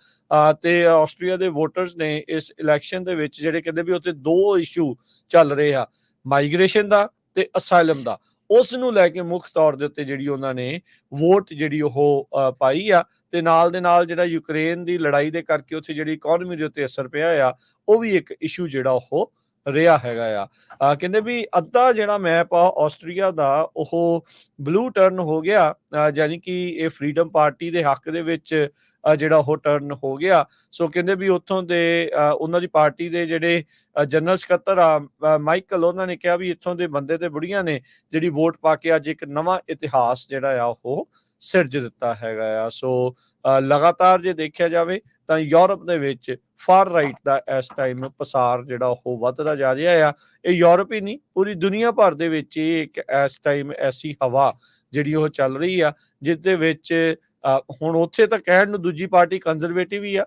ਤੇ ਆਸਟਰੀਆ ਦੇ ਵੋਟਰਸ ਨੇ ਇਸ ਇਲੈਕਸ਼ਨ ਦੇ ਵਿੱਚ ਜਿਹੜੇ ਕਹਿੰਦੇ ਵੀ ਉੱਥੇ 2 ਇਸ਼ੂ ਚੱਲ ਰਹੇ ਆ, ਮਾਈਗ੍ਰੇਸ਼ਨ ਦਾ ਤੇ ਅਸਾਈਲਮ ਦਾ। ਉਸ ਨੂੰ ਲੈ ਕੇ ਮੁੱਖ ਤੌਰ ਦੇ ਉੱਤੇ ਜਿਹੜੀ ਉਹਨਾਂ ਨੇ ਵੋਟ ਜਿਹੜੀ ਉਹ ਪਾਈ ਆ। ਤੇ ਨਾਲ ਦੇ ਨਾਲ ਜਿਹੜਾ ਯੂਕਰੇਨ ਦੀ ਲੜਾਈ ਦੇ ਕਰਕੇ ਉੱਥੇ ਜਿਹੜੀ ਇਕਨੋਮੀ ਦੇ ਉੱਤੇ ਅਸਰ ਪਿਆ ਆ, ਉਹ ਵੀ ਇੱਕ ਇਸ਼ੂ ਜਿਹੜਾ ਉਹ ਰਿਹਾ ਹੈਗਾ ਆ। ਕਹਿੰਦੇ ਵੀ ਅੱਧਾ ਜਿਹੜਾ ਮੈਪ ਆ ਆਸਟਰੀਆ ਦਾ ਉਹ ਬਲੂ ਟਰਨ ਹੋ ਗਿਆ, ਯਾਨੀ ਕਿ ਇਹ ਫਰੀडम ਪਾਰਟੀ ਦੇ ਹੱਕ ਦੇ ਵਿੱਚ ਜਿਹੜਾ ਉਹ ਟਰਨ ਹੋ ਗਿਆ। ਸੋ ਕਹਿੰਦੇ ਵੀ ਉੱਥੋਂ ਦੇ ਉਹਨਾਂ ਦੀ ਪਾਰਟੀ ਦੇ ਜਿਹੜੇ ਜਨਰਲ ਸਕੱਤਰ ਆ ਮਾਈਕਲ, ਉਹਨਾਂ ਨੇ ਕਿਹਾ ਵੀ ਇੱਥੋਂ ਦੇ ਬੰਦੇ ਤੇ ਬੁੜੀਆਂ ਨੇ ਜਿਹੜੀ ਵੋਟ ਪਾ ਕੇ ਅੱਜ ਇੱਕ ਨਵਾਂ ਇਤਿਹਾਸ ਜਿਹੜਾ ਆ ਉਹ ਸਿਰਜ ਦਿੱਤਾ ਹੈਗਾ ਆ। ਸੋ ਲਗਾਤਾਰ ਜੇ ਦੇਖਿਆ ਜਾਵੇ ਤਾਂ ਯੂਰਪ ਦੇ ਵਿੱਚ ਫਾਰ ਰਾਈਟ ਦਾ ਇਸ ਟਾਈਮ ਪਸਾਰ ਜਿਹੜਾ ਉਹ ਵੱਧਦਾ ਜਾ ਰਿਹਾ ਆ। ਇਹ ਯੂਰਪ ਹੀ ਨਹੀਂ, ਪੂਰੀ ਦੁਨੀਆ ਭਰ ਦੇ ਵਿੱਚ ਇੱਕ ਇਸ ਟਾਈਮ ਐਸੀ ਹਵਾ ਜਿਹੜੀ ਉਹ ਚੱਲ ਰਹੀ ਆ, ਜਿਸ ਦੇ ਵਿੱਚ ਹੁਣ ਉੱਥੇ ਤਾਂ ਕਹਿਣ ਨੂੰ ਦੂਜੀ ਪਾਰਟੀ ਕੰਜ਼ਰਵੇਟਿਵ ਹੀ ਆ,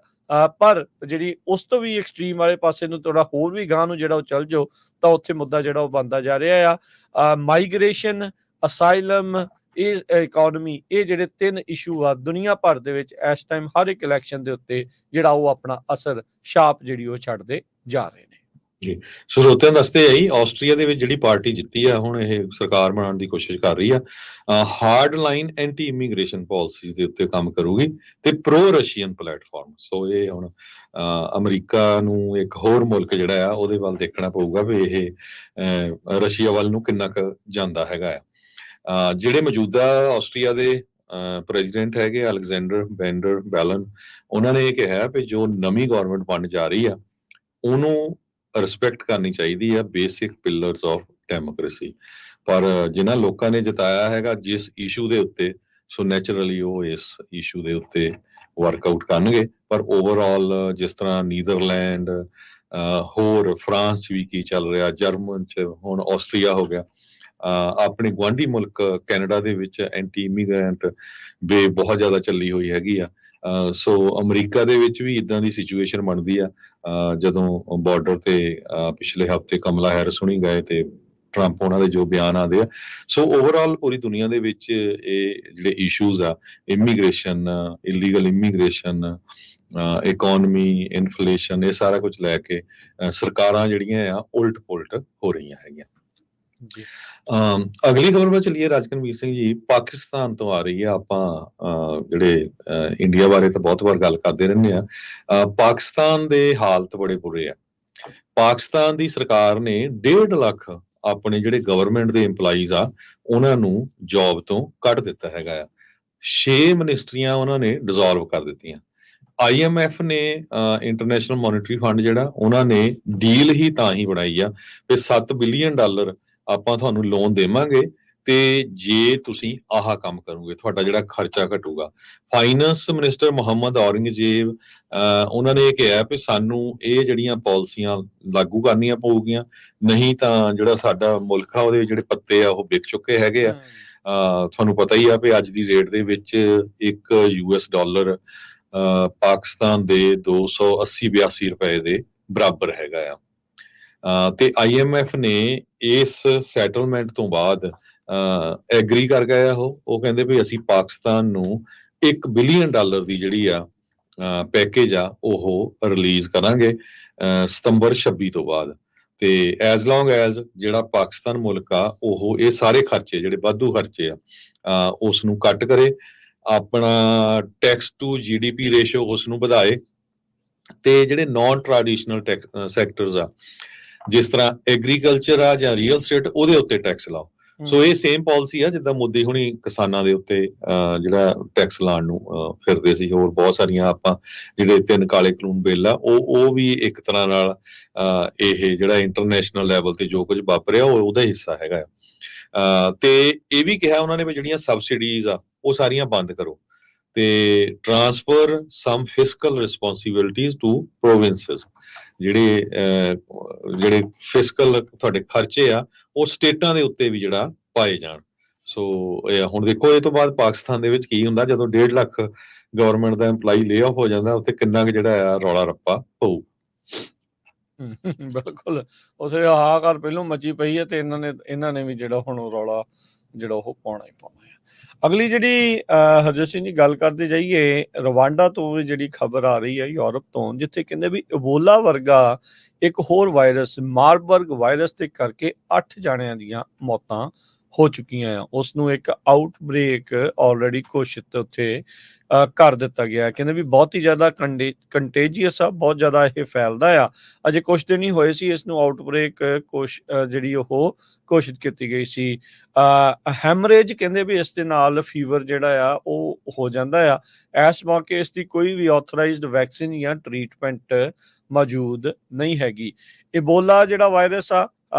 ਪਰ ਜਿਹੜੀ ਉਸ ਤੋਂ ਵੀ ਐਕਸਟ੍ਰੀਮ ਵਾਲੇ ਪਾਸੇ ਨੂੰ ਥੋੜਾ ਹੋਰ ਵੀ ਗਾਂ ਨੂੰ ਜਿਹੜਾ ਉਹ ਚੱਲ ਜਾਓ ਤਾਂ ਉੱਥੇ ਮੁੱਦਾ ਜਿਹੜਾ ਉਹ ਬਣਦਾ ਜਾ ਰਿਹਾ ਆ। ਮਾਈਗ੍ਰੇਸ਼ਨ, ਅਸਾਈਲਮ, ਇਹ ਇਕਨੋਮੀ, ਇਹ ਜਿਹੜੇ 3 ਇਸ਼ੂ ਆ ਦੁਨੀਆ ਭਰ ਦੇ ਵਿੱਚ ਇਸ ਟਾਈਮ ਹਰ ਇੱਕ ਇਲੈਕਸ਼ਨ ਦੇ ਉੱਤੇ ਜਿਹੜਾ ਉਹ ਆਪਣਾ ਅਸਰ, ਛਾਪ ਜਿਹੜੀ ਉਹ ਛੱਡਦੇ ਜਾ ਰਹੇ ਨੇ। ਜੀ, ਸਰੋਤਿਆਂ ਵਾਸਤੇ ਆਈ ਆਸਟਰੀਆ ਦੇ ਵਿੱਚ ਜਿਹੜੀ ਪਾਰਟੀ ਜਿੱਤੀ ਆ, ਹੁਣ ਇਹ ਸਰਕਾਰ ਬਣਾਉਣ ਦੀ ਕੋਸ਼ਿਸ਼ ਕਰ ਰਹੀ ਆ। Hard line anti immigration policy ਦੇ ਉੱਤੇ ਕੰਮ ਕਰੂਗੀ ਤੇ ਪ੍ਰੋ ਰਸ਼ੀਅਨ ਪਲੇਟਫਾਰਮ। ਸੋ ਇਹ ਹੁਣ ਅਮਰੀਕਾ ਨੂੰ ਇੱਕ ਹੋਰ ਮੁਲਕ ਜਿਹੜਾ ਆ ਉਹਦੇ ਵੱਲ ਦੇਖਣਾ ਪਊਗਾ ਵੀ ਇਹ ਰਸ਼ੀਆ ਵੱਲ ਨੂੰ ਕਿੰਨਾ ਕੁ ਜਾਂਦਾ ਹੈਗਾ ਆ। ਜਿਹੜੇ ਮੌਜੂਦਾ ਆਸਟਰੀਆ ਦੇ ਪ੍ਰੈਜ਼ੀਡੈਂਟ ਹੈਗੇ ਅਲੈਗਜ਼ੈਂਡਰ ਵੈਨ ਡਰ ਬੈਲਨ, ਉਹਨਾਂ ਨੇ ਇਹ ਕਿਹਾ ਵੀ ਜੋ ਨਵੀਂ ਗਵਰਨਮੈਂਟ ਬਣਨ ਜਾ ਰਹੀ ਆ ਉਹਨੂੰ ਰਿਸਪੈਕਟ ਕਰਨੀ ਚਾਹੀਦੀ ਆ ਬੇਸਿਕ ਪਿਲਰਸ ਆਫ ਡੈਮੋਕ੍ਰੇਸੀ। ਪਰ ਜਿਨ੍ਹਾਂ ਲੋਕਾਂ ਨੇ ਜਿਤਾਇਆ ਹੈਗਾ ਜਿਸ ਇਸ਼ੂ ਦੇ ਉੱਤੇ, ਸੋ ਨੈਚੁਰਲੀ ਉਹ ਇਸ ਇਸ਼ੂ ਦੇ ਉੱਤੇ ਵਰਕਆਊਟ ਕਰਨਗੇ। ਪਰ ਓਵਰਆਲ ਜਿਸ ਤਰ੍ਹਾਂ ਨੀਦਰਲੈਂਡ, ਹੋਰ ਫਰਾਂਸ 'ਚ ਵੀ ਕੀ ਚੱਲ ਰਿਹਾ, ਜਰਮਨ 'ਚ, ਹੁਣ ਆਸਟਰੀਆ ਹੋ ਗਿਆ, ਆਪਣੇ ਗੁਆਂਢੀ ਮੁਲਕ ਕੈਨੇਡਾ ਦੇ ਵਿੱਚ ਐਂਟੀ ਇਮੀਗ੍ਰੈਂਟ ਵੇਵ ਬਹੁਤ ਜ਼ਿਆਦਾ ਚੱਲੀ ਹੋਈ ਹੈਗੀ ਆ। ਸੋ ਅਮਰੀਕਾ ਦੇ ਵਿੱਚ ਵੀ ਇਦਾਂ ਦੀ ਸਿਚੁਏਸ਼ਨ ਬਣਦੀ ਆ। ਜਦੋਂ ਬਾਰਡਰ ਤੇ ਪਿਛਲੇ ਹਫ਼ਤੇ ਕਮਲਾ ਹੈਰਿਸ ਹੁਣੀ ਗਏ ਤੇ ਟਰੰਪ ਉਹਨਾਂ ਦੇ ਜੋ ਬਿਆਨ ਆਉਂਦੇ ਆ। ਸੋ ਓਵਰਆਲ ਪੂਰੀ ਦੁਨੀਆ ਦੇ ਵਿੱਚ ਇਹ ਜਿਹੜੇ ਇਸ਼ੂਜ਼ ਆ, immigration, illegal immigration, economy, inflation, ਇਹ ਸਾਰਾ ਕੁਝ ਲੈ ਕੇ ਸਰਕਾਰਾਂ ਜਿਹੜੀਆਂ ਆ ਉਲਟ ਪੁਲਟ ਹੋ ਰਹੀਆਂ ਹੈਗੀਆਂ। ਜੀ। ਅਗਲੀ ਖਬਰ ਵੱਲ ਚੱਲੀਏ ਰਾਜਕਨਵੀਰ ਸਿੰਘ ਜੀ। ਪਾਕਿਸਤਾਨ ਤੋਂ ਆ ਰਹੀ ਹੈ। ਆਪਾਂ ਜਿਹੜੇ ਇੰਡੀਆ ਬਾਰੇ ਤਾਂ ਬਹੁਤ ਵਾਰ ਗੱਲ ਕਰਦੇ ਰਹਿੰਦੇ ਆ। ਪਾਕਿਸਤਾਨ ਦੇ ਹਾਲਤ ਬੜੇ ਬੁਰੇ ਆ। ਪਾਕਿਸਤਾਨ ਦੀ ਸਰਕਾਰ ਨੇ 1.5 ਲੱਖ ਆਪਣੇ ਜਿਹੜੇ ਗਵਰਨਮੈਂਟ ਦੇ EMPLOYEES ਆ ਉਹਨਾਂ ਨੂੰ ਜੌਬ ਤੋਂ ਕੱਢ ਦਿੱਤਾ ਹੈਗਾ ਆ। 6 ਮਿਨਿਸਟਰੀਆਂ ਉਹਨਾਂ ਨੇ ਡਿਸੋਲਵ ਕਰ ਦਿੱਤੀਆਂ। IMF ਨੇ ਇੰਟਰਨੈਸ਼ਨਲ ਮੋਨਿਟਰੀ ਫੰਡ ਜਿਹੜਾ ਉਹਨਾਂ ਨੇ ਡੀਲ ਹੀ ਤਾਂ ਹੀ ਬਣਾਈ ਆ ਕਿ $7 ਬਿਲੀਅਨ ਆਪਾਂ ਤੁਹਾਨੂੰ ਲੋਨ ਦੇਵਾਂਗੇ ਤੇ ਜੇ ਤੁਸੀਂ ਆਹ ਕੰਮ ਕਰੋਗੇ ਤੁਹਾਡਾ ਜਿਹੜਾ ਖਰਚਾ ਘਟੂਗਾ। ਫਾਈਨੈਂਸ ਮਿਨਿਸਟਰ ਮੁਹੰਮਦ ਔਰੰਗਜ਼ੇਬ ਉਹਨਾਂ ਨੇ ਇਹ ਕਿਹਾ ਵੀ ਸਾਨੂੰ ਇਹ ਜਿਹੜੀਆਂ ਪਾਲਿਸੀਆਂ ਲਾਗੂ ਕਰਨੀਆਂ ਪਊਗੀਆਂ, ਨਹੀਂ ਤਾਂ ਜਿਹੜਾ ਸਾਡਾ ਮੁਲਕ ਆ ਉਹਦੇ ਜਿਹੜੇ ਪੱਤੇ ਆ ਉਹ ਵਿਕ ਚੁੱਕੇ ਹੈਗੇ ਆ। ਤੁਹਾਨੂੰ ਪਤਾ ਹੀ ਆ ਵੀ ਅੱਜ ਦੀ ਰੇਟ ਦੇ ਵਿੱਚ ਇੱਕ $US ਪਾਕਿਸਤਾਨ ਦੇ 280-82 ਰੁਪਏ ਦੇ ਬਰਾਬਰ ਹੈਗਾ ਆ। ਤੇ IMF ਨੇ ਇਸ ਸੈਟਲਮੈਂਟ ਤੋਂ ਬਾਅਦ ਐਗਰੀ ਕਰ ਗਏ ਆ। ਉਹ ਕਹਿੰਦੇ ਵੀ ਅਸੀਂ ਪਾਕਿਸਤਾਨ ਨੂੰ $1 ਬਿਲੀਅਨ ਦੀ ਜਿਹੜੀ ਆ ਪੈਕੇਜ ਆ ਉਹ ਰਿਲੀਜ਼ ਕਰਾਂਗੇ ਸਤੰਬਰ 26 ਤੋਂ ਬਾਅਦ। ਤੇ ਐਜ਼ ਲੌਂਗ ਐਜ਼ ਜਿਹੜਾ ਪਾਕਿਸਤਾਨ ਮੁਲਕ ਆ ਉਹ ਇਹ ਸਾਰੇ ਖਰਚੇ ਜਿਹੜੇ ਵਾਧੂ ਖਰਚੇ ਆ ਉਸ ਨੂੰ ਕੱਟ ਕਰੇ, ਆਪਣਾ ਟੈਕਸ ਟੂ GDP ਰੇਸ਼ੋ ਉਸ ਨੂੰ ਵਧਾਏ ਤੇ ਜਿਹੜੇ ਨਾਨ ਟ੍ਰੈਡੀਸ਼ਨਲ ਸੈਕਟਰਸ ਆ ਜਿਸ ਤਰ੍ਹਾਂ ਐਗਰੀਕਲਚਰ ਆ ਜਾਂ ਰੀਅਲ ਸਟੇਟ ਉਹਦੇ ਉੱਤੇ ਟੈਕਸ ਲਾਓ। ਸੋ ਇਹ ਸੇਮ ਪਾਲਿਸੀ ਆ ਜਿੱਦਾਂ ਮੋਦੀ ਹੁਣੀ ਕਿਸਾਨਾਂ ਦੇ ਉੱਤੇ ਜਿਹੜਾ ਟੈਕਸ ਲਾਉਣ ਨੂੰ ਫਿਰਦੇ ਸੀ। ਹੋਰ ਬਹੁਤ ਸਾਰੀਆਂ ਆਪਾਂ ਜਿਹੜੇ 3 ਕਾਲੇ ਕਾਨੂੰਨ ਬਿੱਲ ਆ ਉਹ ਵੀ ਇੱਕ ਤਰ੍ਹਾਂ ਨਾਲ ਇਹ ਜਿਹੜਾ ਇੰਟਰਨੈਸ਼ਨਲ ਲੈਵਲ ਤੇ ਜੋ ਕੁਝ ਵਾਪਰਿਆ ਉਹਦਾ ਹਿੱਸਾ ਹੈਗਾ। ਤੇ ਇਹ ਵੀ ਕਿਹਾ ਉਹਨਾਂ ਨੇ ਵੀ ਜਿਹੜੀਆਂ ਸਬਸਿਡੀਜ਼ ਆ ਉਹ ਸਾਰੀਆਂ ਬੰਦ ਕਰੋ ਤੇ transfer some fiscal responsibilities to provinces. ਜਿਹੜੇ ਫਿਸਕਲ ਤੁਹਾਡੇ ਖਰਚੇ ਆ ਉਹ ਸਟੇਟਾਂ ਦੇ ਉੱਤੇ ਵੀ ਜਿਹੜਾ ਪਾਏ ਜਾਣ। ਸੋ ਹੁਣ ਦੇਖੋ ਇਹ ਤੋਂ ਬਾਅਦ ਪਾਕਿਸਤਾਨ ਦੇ ਵਿੱਚ ਕੀ ਹੁੰਦਾ ਜਦੋਂ 1.5 ਲੱਖ ਗਵਰਨਮੈਂਟ ਦਾ EMPLOYEE ਲੇ ਆਫ ਹੋ ਜਾਂਦਾ ਉੱਥੇ ਕਿੰਨਾ ਕੁ ਜਿਹੜਾ ਆ ਰੌਲਾ ਰੱਪਾ ਪਊ। ਬਿਲਕੁਲ ਉੱਥੇ ਹਾਹਾਕਾਰ ਪਹਿਲੋਂ ਮਚੀ ਪਈ ਹੈ ਤੇ ਇਹਨਾਂ ਨੇ ਵੀ ਜਿਹੜਾ ਹੁਣ ਰੌਲਾ ਜਿਹੜਾ ਉਹ ਪਾਉਣਾ ਹੀ ਪਾਉਣਾ ਹੈ। ਅਗਲੀ ਜਿਹੜੀ ਹਰਜੋਤ ਸਿੰਘ ਜੀ ਗੱਲ ਕਰਦੇ ਜਾਈਏ, ਰਵਾਂਡਾ ਤੋਂ ਵੀ ਜਿਹੜੀ ਖਬਰ ਆ ਰਹੀ ਹੈ ਯੂਰਪ ਤੋਂ, ਜਿੱਥੇ ਕਹਿੰਦੇ ਵੀ ਇਬੋਲਾ ਵਰਗਾ ਇੱਕ ਹੋਰ ਵਾਇਰਸ ਮਾਰਬਰਗ ਵਾਇਰਸ ਦੇ ਕਰਕੇ 8 ਜਾਣਿਆਂ ਦੀਆਂ ਮੌਤਾਂ ਹੋ ਚੁੱਕੀਆਂ ਆ। ਉਸ ਨੂੰ ਇੱਕ ਆਊਟਬ੍ਰੇਕ ਆਲਰੇਡੀ ਘੋਸ਼ਿਤ ਉੱਥੇ ਕਰ ਦਿੱਤਾ ਗਿਆ। ਕਹਿੰਦੇ ਵੀ ਬਹੁਤ ਹੀ ਜ਼ਿਆਦਾ ਕੰਟੇਜੀਅਸ ਆ, ਬਹੁਤ ਜ਼ਿਆਦਾ ਇਹ ਫੈਲਦਾ ਆ। ਅਜੇ ਕੁਛ ਦਿਨ ਹੀ ਹੋਏ ਸੀ ਇਸ ਨੂੰ ਆਊਟਬ੍ਰੇਕ ਜਿਹੜੀ ਉਹ ਘੋਸ਼ਿਤ ਕੀਤੀ ਗਈ ਸੀ। ਹੈਮਰੇਜ ਕਹਿੰਦੇ ਵੀ ਇਸ ਦੇ ਨਾਲ ਫੀਵਰ ਜਿਹੜਾ ਆ ਉਹ ਹੋ ਜਾਂਦਾ ਆ। ਇਸ ਮੌਕੇ ਇਸ ਦੀ ਕੋਈ ਵੀ ਆਥੋਰਾਈਜ਼ਡ ਵੈਕਸੀਨ ਜਾਂ ਟ੍ਰੀਟਮੈਂਟ ਮੌਜੂਦ ਨਹੀਂ ਹੈਗੀ। ਇਬੋਲਾ ਜਿਹੜਾ ਵਾਇਰਸ ਆ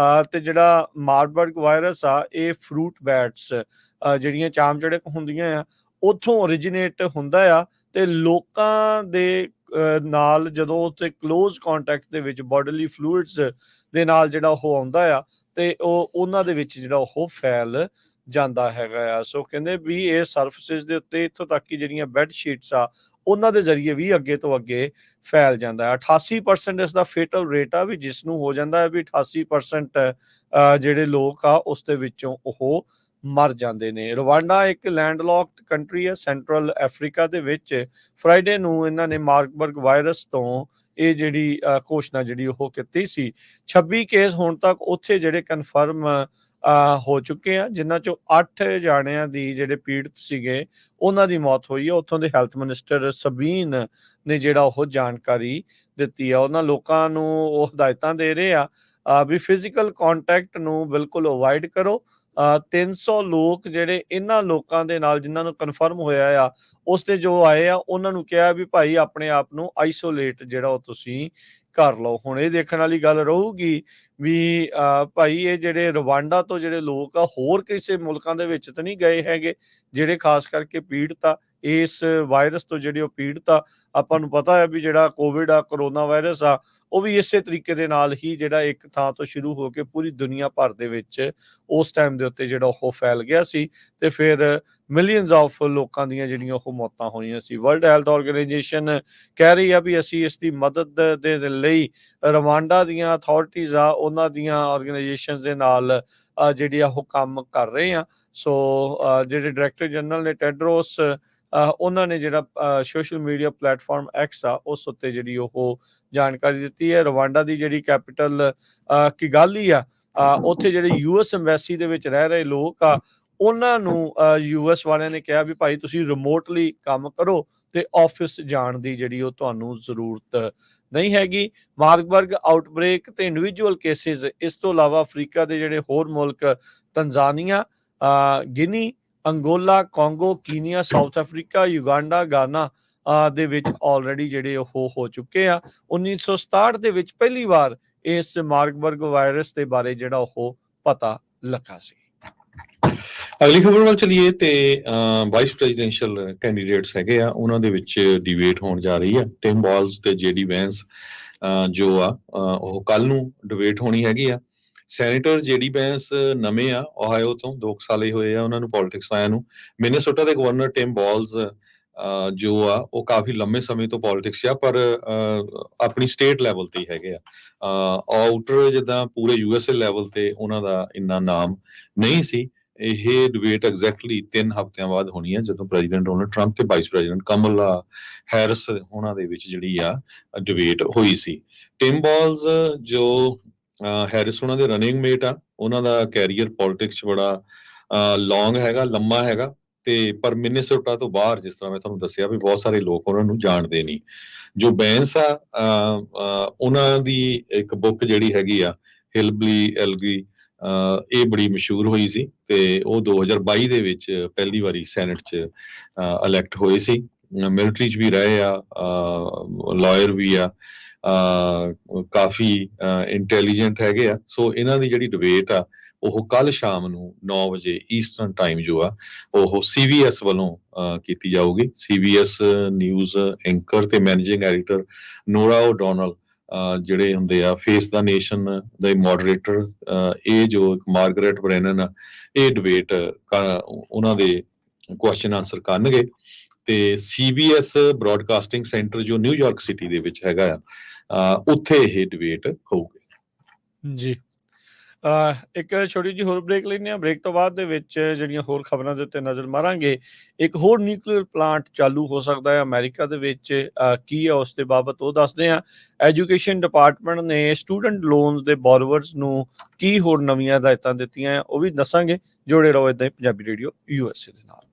ਤੇ ਜਿਹੜਾ ਮਾਰਬਰਗ ਵਾਇਰਸ ਆ ਇਹ ਫਰੂਟ ਬੈਟਸ ਜਿਹੜੀਆਂ ਚਾਮਚੜਕ ਹੁੰਦੀਆਂ ਆ ਉੱਥੋਂ ਓਰੀਜੀਨੇਟ ਹੁੰਦਾ ਆ ਤੇ ਲੋਕਾਂ ਦੇ ਨਾਲ ਜਦੋਂ ਉੱਥੇ ਕਲੋਜ਼ ਕੰਟੈਕਟ ਦੇ ਵਿੱਚ ਬੋਡੀਲੀ ਫਲੂਇਡਸ ਦੇ ਨਾਲ ਜਿਹੜਾ ਉਹ ਆਉਂਦਾ ਆ ਤੇ ਉਹਨਾਂ ਦੇ ਵਿੱਚ ਜਿਹੜਾ ਉਹ ਫੈਲ ਜਾਂਦਾ ਹੈਗਾ ਆ। ਸੋ ਕਹਿੰਦੇ ਵੀ ਇਹ ਸਰਫੇਸਿਸ ਦੇ ਉੱਤੇ ਇੱਥੋਂ ਤੱਕ ਕਿ ਜਿਹੜੀਆਂ ਬੈੱਡ ਸ਼ੀਟਸ ਆ ਉਹਨਾਂ ਦੇ ਜ਼ਰੀਏ ਵੀ ਅੱਗੇ ਤੋਂ ਅੱਗੇ ਫੈਲ ਜਾਂਦਾ ਹੈ। 88% ਇਸ ਦਾ ਫੇਟਲ ਰੇਟ ਆ ਵੀ ਜਿਸ ਨੂੰ ਹੋ ਜਾਂਦਾ ਹੈ ਵੀ 88% ਜਿਹੜੇ ਲੋਕ ਆ ਉਸ ਦੇ ਵਿੱਚੋਂ ਉਹ ਮਰ ਜਾਂਦੇ ਨੇ। ਰਵਾਂਡਾ ਇੱਕ ਲੈਂਡਲੌਕਡ ਕੰਟਰੀ ਹੈ ਸੈਂਟਰਲ ਅਫਰੀਕਾ ਦੇ ਵਿੱਚ। ਫਰਾਈਡੇ ਨੂੰ ਇਹਨਾਂ ਨੇ ਮਾਰਬਰਗ ਵਾਇਰਸ ਤੋਂ ਇਹ ਜਿਹੜੀ ਘੋਸ਼ਣਾ ਜਿਹੜੀ ਉਹ ਕੀਤੀ ਸੀ। 26 ਕੇਸ ਹੁਣ ਤੱਕ ਉੱਥੇ ਜਿਹੜੇ ਕਨਫਰਮ ਹੋ ਚੁੱਕੇ ਆ, ਜਿਨ੍ਹਾਂ ਚੋਂ 8 ਜਾਣਿਆਂ ਦੀ ਜਿਹੜੇ ਪੀੜਤ ਸੀਗੇ ਉਹਨਾਂ ਦੀ ਮੌਤ ਹੋਈ ਹੈ। ਉੱਥੋਂ ਦੇ ਹੈਲਥ ਮਿਨਿਸਟਰ ਸਬੀਨ ਨੇ ਜਿਹੜਾ ਉਹ ਜਾਣਕਾਰੀ ਦਿੱਤੀ ਆ। ਉਹਨਾਂ ਲੋਕਾਂ ਨੂੰ ਉਹ ਹਦਾਇਤਾਂ ਦੇ ਰਹੇ ਆ ਵੀ ਫਿਜ਼ੀਕਲ ਕੰਟੈਕਟ ਨੂੰ ਬਿਲਕੁਲ ਅਵੋਇਡ ਕਰੋ। 300 ਲੋਕ ਜਿਹੜੇ ਇਹਨਾਂ ਲੋਕਾਂ ਦੇ ਨਾਲ ਜਿਨ੍ਹਾਂ ਨੂੰ ਕਨਫਰਮ ਹੋਇਆ ਆ ਉਸ ਤੇ ਜੋ ਆਏ ਆ ਉਹਨਾਂ ਨੂੰ ਕਿਹਾ ਵੀ ਭਾਈ ਆਪਣੇ ਆਪ ਨੂੰ ਆਈਸੋਲੇਟ ਜਿਹੜਾ ਉਹ ਤੁਸੀਂ ਕਰ ਲਓ। ਹੁਣ ਇਹ ਦੇਖਣ ਵਾਲੀ ਗੱਲ ਰਹੂਗੀ ਵੀ ਭਾਈ ਇਹ ਜਿਹੜੇ ਰਵਾਂਡਾ ਤੋਂ ਜਿਹੜੇ ਲੋਕ ਆ ਹੋਰ ਕਿਸੇ ਮੁਲਕਾਂ ਦੇ ਵਿੱਚ ਤਾਂ ਨਹੀਂ ਗਏ ਹੈਗੇ ਜਿਹੜੇ ਖਾਸ ਕਰਕੇ ਪੀੜਤ ਆ ਇਸ ਵਾਇਰਸ ਤੋਂ ਜਿਹੜੇ ਉਹ ਪੀੜਤ ਆ। ਆਪਾਂ ਨੂੰ ਪਤਾ ਹੈ ਵੀ ਜਿਹੜਾ ਕੋਵਿਡ ਆ ਕਰੋਨਾ ਵਾਇਰਸ ਆ ਉਹ ਵੀ ਇਸੇ ਤਰੀਕੇ ਦੇ ਨਾਲ ਹੀ ਜਿਹੜਾ ਇੱਕ ਥਾਂ ਤੋਂ ਸ਼ੁਰੂ ਹੋ ਕੇ ਪੂਰੀ ਦੁਨੀਆ ਭਰ ਦੇ ਵਿੱਚ ਉਸ ਟਾਈਮ ਦੇ ਉੱਤੇ ਜਿਹੜਾ ਉਹ ਫੈਲ ਗਿਆ ਸੀ ਤੇ ਫਿਰ ਮਿਲੀਅਨਸ ਆਫ ਲੋਕਾਂ ਦੀਆਂ ਜਿਹੜੀਆਂ ਉਹ ਮੌਤਾਂ ਹੋਈਆਂ ਸੀ। ਵਰਲਡ ਹੈਲਥ ਆਰਗੇਨਾਈਜੇਸ਼ਨ ਕਹਿ ਰਹੀ ਆ ਵੀ ਅਸੀਂ ਇਸ ਦੀ ਮਦਦ ਦੇ ਲਈ ਰਵਾਂਡਾ ਦੀਆਂ ਅਥਾਰਟੀਜ਼ ਆ ਉਹਨਾਂ ਦੀਆਂ ਆਰਗੇਨਾਈਜੇਸ਼ਨ ਦੇ ਨਾਲ ਜਿਹੜੀ ਆ ਉਹ ਕੰਮ ਕਰ ਰਹੇ ਆ। ਸੋ ਜਿਹੜੇ ਡਾਇਰੈਕਟਰ ਜਨਰਲ ਨੇ ਟੈਡਰੋਸ ਉਹਨਾਂ ਨੇ ਜਿਹੜਾ ਸੋਸ਼ਲ ਮੀਡੀਆ ਪਲੇਟਫਾਰਮ ਐਕਸ ਆ ਉਸ ਉੱਤੇ ਜਿਹੜੀ ਉਹ ਜਾਣਕਾਰੀ ਦਿੱਤੀ ਹੈ। ਰਵਾਂਡਾ ਦੀ ਜਿਹੜੀ ਕੈਪੀਟਲ ਕਿਗਾਲੀ ਆ ਉੱਥੇ ਜਿਹੜੇ ਯੂਐਸ ਐਮਬੈਸੀ ਦੇ ਵਿੱਚ ਰਹਿ ਰਹੇ ਲੋਕ ਆ, ਉਹਨਾਂ ਨੂੰ ਯੂਐਸ ਵਾਲਿਆਂ ਨੇ ਕਿਹਾ ਵੀ ਭਾਈ ਤੁਸੀਂ ਰਿਮੋਟਲੀ ਕੰਮ ਕਰੋ ਤੇ ਆਫਿਸ ਜਾਣ ਦੀ ਜਿਹੜੀ ਉਹ ਤੁਹਾਨੂੰ ਜ਼ਰੂਰਤ ਨਹੀਂ ਹੈਗੀ। ਮਾਰਬਰਗ ਆਊਟਬ੍ਰੇਕ ਤੇ ਇੰਡੀਵਿਜੂਅਲ ਕੇਸਿਸ, ਇਸ ਤੋਂ ਇਲਾਵਾ ਅਫਰੀਕਾ ਦੇ ਜਿਹੜੇ ਹੋਰ ਮੁਲਕ ਤੰਜ਼ਾਨੀਆ, ਗਿਨੀ, ਅੰਗੋਲਾ, ਕੋਂਗੋ, ਕੀਨੀਆ, ਸਾਊਥ ਅਫਰੀਕਾ, ਯੁਗਾਂਡਾ, ਗਾਨਾ ਦੇ ਵਿੱਚ ਆਲਰੇਡੀ ਜਿਹੜੇ ਉਹ ਹੋ ਚੁੱਕੇ ਆ। 1967 ਦੇ ਵਿੱਚ ਪਹਿਲੀ ਵਾਰ ਇਸ ਮਾਰਬਰਗ ਵਾਇਰਸ ਦੇ ਬਾਰੇ ਜਿਹੜਾ ਉਹ ਪਤਾ ਲੱਗਾ ਸੀ। ਅਗਲੀ ਖਬਰ ਵੱਲ ਚਲੀਏ ਤੇ ਵਾਈਸ ਪ੍ਰੈਜ਼ੀਡੈਂਸ਼ੀਅਲ ਕੈਂਡੀਡੇਟਸ ਹੈਗੇ ਆ, ਉਹਨਾਂ ਦੇ ਵਿੱਚ ਡਿਬੇਟ ਹੋਣ ਜਾ ਰਹੀ ਹੈ। ਟਿਮ ਬਾਲਸ ਤੇ ਜੇਡੀ ਵੈਂਸ ਜੋ ਆ ਉਹ ਕੱਲ ਨੂੰ ਡਿਬੇਟ ਹੋਣੀ ਹੈਗੀ ਆ। ਸੈਨੇਟਰ ਜੇਡੀ ਵੈਂਸ ਨਵੇਂ ਆ, ਓਹਾਇਓ ਤੋਂ 2 ਸਾਲ ਹੀ ਹੋਏ ਆ ਉਹਨਾਂ ਨੂੰ ਪੋਲਿਟਿਕਸ ਆਇਆ ਨੂੰ। ਮਿਨੇਸੋਟਾ ਦੇ ਗਵਰਨਰ ਟਿਮ ਬਾਲਸ ਜੋ ਆ ਉਹ ਕਾਫੀ ਲੰਮੇ ਸਮੇਂ ਤੋਂ ਪੋਲਿਟਿਕਸ ਆ, ਪਰ ਆਪਣੀ ਸਟੇਟ ਲੈਵਲ ਤੇ ਹੀ ਹੈਗੇ ਆ। ਆਊਟਰ ਜਿੱਦਾਂ ਪੂਰੇ ਯੂਐਸਏ ਲੈਵਲ ਤੇ ਉਹਨਾਂ ਦਾ ਇੰਨਾ ਨਾਮ ਨਹੀਂ ਸੀ। ਇਹ ਡਿਬੇਟ ਐਗਜ਼ੈਕਟਲੀ 3 ਹਫ਼ਤਿਆਂ ਬਾਅਦ ਹੋਣੀ ਹੈ, ਜਦੋਂ ਪ੍ਰੈਜ਼ੀਡੈਂਟ ਡੋਨਲਡ ਟਰੰਪ ਤੇ ਵਾਈਸ ਪ੍ਰੈਜ਼ੀਡੈਂਟ ਕਮਲਾ ਹੈਰਿਸ ਉਹਨਾਂ ਦੇ ਵਿੱਚ ਜਿਹੜੀ ਆ ਡਿਬੇਟ ਹੋਈ ਸੀ। ਟਿਮ ਬਾਲਸ ਜੋ ਹੈਰਿਸ ਉਹਨਾਂ ਦੇ ਰਨਿੰਗ ਮੇਟ ਆ, ਉਹਨਾਂ ਦਾ ਕੈਰੀਅਰ ਪੋਲਿਟਿਕਸ 'ਚ ਬੜਾ ਲੌਂਗ ਹੈਗਾ, ਲੰਮਾ ਹੈਗਾ। ਤੇ ਪਰ ਮਿਨੇਸੋਟਾ ਤੋਂ ਬਾਹਰ, ਜਿਸ ਤਰ੍ਹਾਂ ਮੈਂ ਤੁਹਾਨੂੰ ਦੱਸਿਆ ਵੀ ਬਹੁਤ ਸਾਰੇ ਲੋਕ ਉਹਨਾਂ ਨੂੰ ਜਾਣਦੇ ਨਹੀਂ। ਜੋ ਬੈਂਸ ਆ ਉਹਨਾਂ ਦੀ ਇੱਕ ਬੁੱਕ ਜਿਹੜੀ ਹੈਗੀ ਆ ਹਿਲਬਲੀ ਐਲਗੀ, ਇਹ ਬੜੀ ਮਸ਼ਹੂਰ ਹੋਈ ਸੀ ਤੇ ਉਹ 2022 ਦੇ ਵਿੱਚ ਪਹਿਲੀ ਵਾਰੀ ਸੈਨੇਟ 'ਚ ਇਲੈਕਟ ਹੋਏ ਸੀ। ਮਿਲਟਰੀ 'ਚ ਵੀ ਰਹੇ ਆ, ਲਾਇਰ ਵੀ ਆ, ਕਾਫੀ ਇੰਟੈਲੀਜੈਂਟ ਹੈਗੇ ਆ। ਸੋ ਇਹਨਾਂ ਦੀ ਜਿਹੜੀ ਡਿਬੇਟ ਆ ਉਹ ਕੱਲ ਸ਼ਾਮ ਨੂੰ 9 ਵਜੇ ਈਸਟਰਨ ਟਾਈਮ ਜੋ ਆ ਉਹ ਸੀਬੀਐਸ ਵੱਲੋਂ ਕੀਤੀ ਜਾਊਗੀ। ਸੀਬੀਐਸ ਨਿਊਜ਼ ਐਂਕਰ ਤੇ ਮੈਨੇਜਿੰਗ ਐਡੀਟਰ ਨੋਰਾ ਓਡੋਨਲ ਜਿਹੜੇ ਹੁੰਦੇ ਆ ਫੇਸ ਦਾ ਨੇਸ਼ਨ ਦੇ ਮੋਡਰੇਟਰ, ਇਹ ਜੋ ਮਾਰਗਰੇਟ ਬ੍ਰੈਨਨ ਆ, ਇਹ ਡਿਬੇਟ ਉਹਨਾਂ ਦੇ ਕੁਐਸਚਨ ਆਨਸਰ ਕਰਨਗੇ। ਤੇ ਸੀਬੀਐਸ ਬ੍ਰੌਡਕਾਸਟਿੰਗ ਸੈਂਟਰ ਜੋ ਨਿਊਯਾਰਕ ਸਿਟੀ ਦੇ ਵਿੱਚ ਹੈਗਾ ਆ, ਉੱਥੇ ਇਹ ਡਿਬੇਟ ਹੋਊਗੀ। ਜੀ, ਇੱਕ ਛੋਟੀ ਜਿਹੀ ਹੋਰ ਬ੍ਰੇਕ ਲੈਂਦੇ ਹਾਂ। ਬ੍ਰੇਕ ਤੋਂ ਬਾਅਦ ਦੇ ਵਿੱਚ ਜਿਹੜੀਆਂ ਹੋਰ ਖਬਰਾਂ ਦੇ ਉੱਤੇ ਨਜ਼ਰ ਮਾਰਾਂਗੇ। ਇੱਕ ਹੋਰ ਨਿਊਕਲੀਅਰ ਪਲਾਂਟ ਚਾਲੂ ਹੋ ਸਕਦਾ ਹੈ ਅਮਰੀਕਾ ਦੇ ਵਿੱਚ, ਕੀ ਆ ਉਸ ਦੇ ਬਾਬਤ ਉਹ ਦੱਸਦੇ ਹਾਂ। ਐਜੂਕੇਸ਼ਨ ਡਿਪਾਰਟਮੈਂਟ ਨੇ ਸਟੂਡੈਂਟ ਲੋਨਸ ਦੇ ਬੋਰੋਵਰਸ ਨੂੰ ਕੀ ਹੋਰ ਨਵੀਆਂ ਹਦਾਇਤਾਂ ਦਿੱਤੀਆਂ, ਉਹ ਵੀ ਦੱਸਾਂਗੇ। ਜੁੜੇ ਰਹੋ ਇੱਦਾਂ ਹੀ ਪੰਜਾਬੀ ਰੇਡੀਓ USA ਦੇ ਨਾਲ।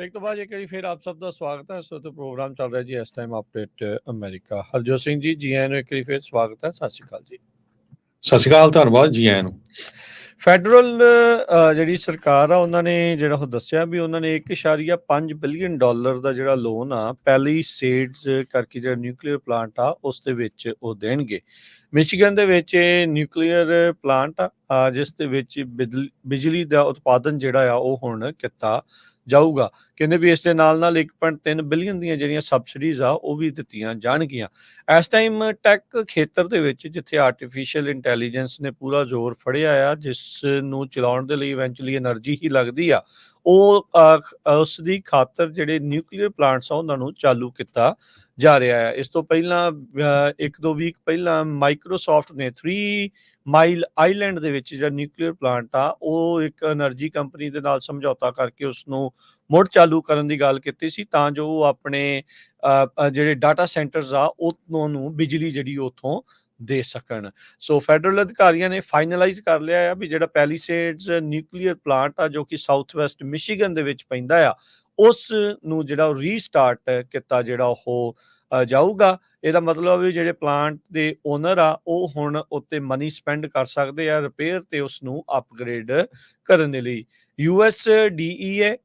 ਬ੍ਰੇਕ ਤੋਂ ਬਾਅਦ ਇੱਕ ਵਾਰੀ ਫਿਰ ਆਪ ਸਭ ਦਾ ਸਵਾਗਤ ਹੈ। ਇਸ ਵਕਤ ਪ੍ਰੋਗਰਾਮ ਚੱਲ ਰਿਹਾ ਜੀ ਇਸ time update America. Harjot Singh ji, ਜੀ ਆਇਆਂ ਨੂੰ ਇੱਕ ਵਾਰੀ ਫਿਰ ਸਵਾਗਤ ਹੈ। ਸਤਿ ਸ਼੍ਰੀ ਅਕਾਲ ਜੀ। ਸਤਿ ਸ਼੍ਰੀ ਅਕਾਲ, ਧੰਨਵਾਦ ਜੀ ਆਇਆਂ ਨੂੰ। ਫੈਡਰਲ ਜਿਹੜੀ ਸਰਕਾਰ ਆ ਉਹਨਾਂ ਨੇ ਜਿਹੜਾ ਉਹ ਦੱਸਿਆ ਵੀ ਉਹਨਾਂ ਨੇ $1.5 ਬਿਲੀਅਨ ਦਾ ਜਿਹੜਾ ਲੋਨ ਆ ਪੈਲੀਸੇਡਸ ਕਰਕੇ ਜਿਹੜਾ ਨਿਊਕਲੀਅਰ ਪਲਾਂਟ ਆ ਉਸ ਦੇ ਵਿੱਚ ਉਹ ਦੇਣਗੇ। ਮਿਸ਼ੀਗਨ ਦੇ ਵਿੱਚ ਇਹ ਨਿਊਕਲੀਅਰ ਪਲਾਂਟ ਆ ਜਿਸ ਦੇ ਵਿੱਚ ਬਿਜਲੀ ਦਾ ਉਤਪਾਦਨ ਜਿਹੜਾ ਆ ਉਹ ਹੁਣ ਕੀਤਾ ਜਾਊਗਾ। ਕਹਿੰਦੇ ਵੀ ਇਸ ਦੇ ਨਾਲ 1.3 ਬਿਲੀਅਨ ਦੀਆਂ ਜਿਹੜੀਆਂ ਸਬਸਿਡੀਜ਼ ਆ ਉਹ ਵੀ ਦਿੱਤੀਆਂ ਜਾਣਗੀਆਂ। ਇਸ ਟਾਈਮ ਟੈਕ ਖੇਤਰ ਦੇ ਵਿੱਚ ਜਿੱਥੇ ਆਰਟੀਫਿਸ਼ੀਅਲ ਇੰਟੈਲੀਜੈਂਸ ਨੇ ਪੂਰਾ ਜ਼ੋਰ ਫੜਿਆ ਆ, ਜਿਸ ਨੂੰ ਚਲਾਉਣ ਦੇ ਲਈ ਇਵੈਂਚੁਅਲੀ ਐਨਰਜੀ ਹੀ ਲੱਗਦੀ ਆ, ਉਹ ਉਸ ਦੀ ਖਾਤਰ ਜਿਹੜੇ ਨਿਊਕਲੀਅਰ ਪਲਾਂਟਸ ਆ ਉਹਨਾਂ ਨੂੰ ਚਾਲੂ ਕੀਤਾ ਜਾ ਰਿਹਾ ਹੈ। ਇਸ ਤੋਂ ਪਹਿਲਾਂ 1-2 ਵੀਕ ਪਹਿਲਾਂ ਮਾਈਕਰੋਸਾਫਟ ਨੇ 3 ਮਾਈਲ ਆਈਲੈਂਡ ਦੇ ਵਿੱਚ ਜਿਹੜਾ ਨਿਊਕਲੀਅਰ ਪਲਾਂਟ ਆ ਉਹ ਇੱਕ એનર્ਜੀ ਕੰਪਨੀ ਦੇ ਨਾਲ ਸਮਝੌਤਾ ਕਰਕੇ ਉਸ ਨੂੰ ਮੁੜ ਚਾਲੂ ਕਰਨ ਦੀ ਗੱਲ ਕੀਤੀ ਸੀ ਤਾਂ ਜੋ ਉਹ ਆਪਣੇ ਜਿਹੜੇ ਡਾਟਾ ਸੈਂਟਰਸ ਆ ਉਹਨਾਂ ਨੂੰ ਬਿਜਲੀ ਜਿਹੜੀ ਉੱਥੋਂ ਦੇ ਸਕਣ। ਸੋ ਫੈਡਰਲ ਅਧਿਕਾਰੀਆਂ ਨੇ ਫਾਈਨਲਾਈਜ਼ ਕਰ ਲਿਆ ਆ ਵੀ ਜਿਹੜਾ ਪੈਲੀਸੇਡਸ ਨਿਊਕਲੀਅਰ ਪਲਾਂਟ ਆ ਜੋ ਕਿ ਸਾਊਥ ਵੈਸਟ ਮਿਸ਼ੀਗਨ ਦੇ ਵਿੱਚ ਪੈਂਦਾ ਆ ਉਸ ਨੂੰ ਜਿਹੜਾ ਰੀਸਟਾਰਟ ਕੀਤਾ ਜਿਹੜਾ ਉਹ ਜਾਊਗਾ। ਇਹਦਾ ਮਤਲਬ ਵੀ ਜਿਹੜੇ ਪਲਾਂਟ ਦੇ ਓਨਰ ਆ ਉਹ ਹੁਣ ਉੱਤੇ ਮਨੀ ਸਪੈਂਡ ਕਰ ਸਕਦੇ ਆ ਰਿਪੇਅਰ ਤੇ ਉਸ ਨੂੰ ਅਪਗ੍ਰੇਡ ਕਰਨ ਦੇ ਲਈ। USDEA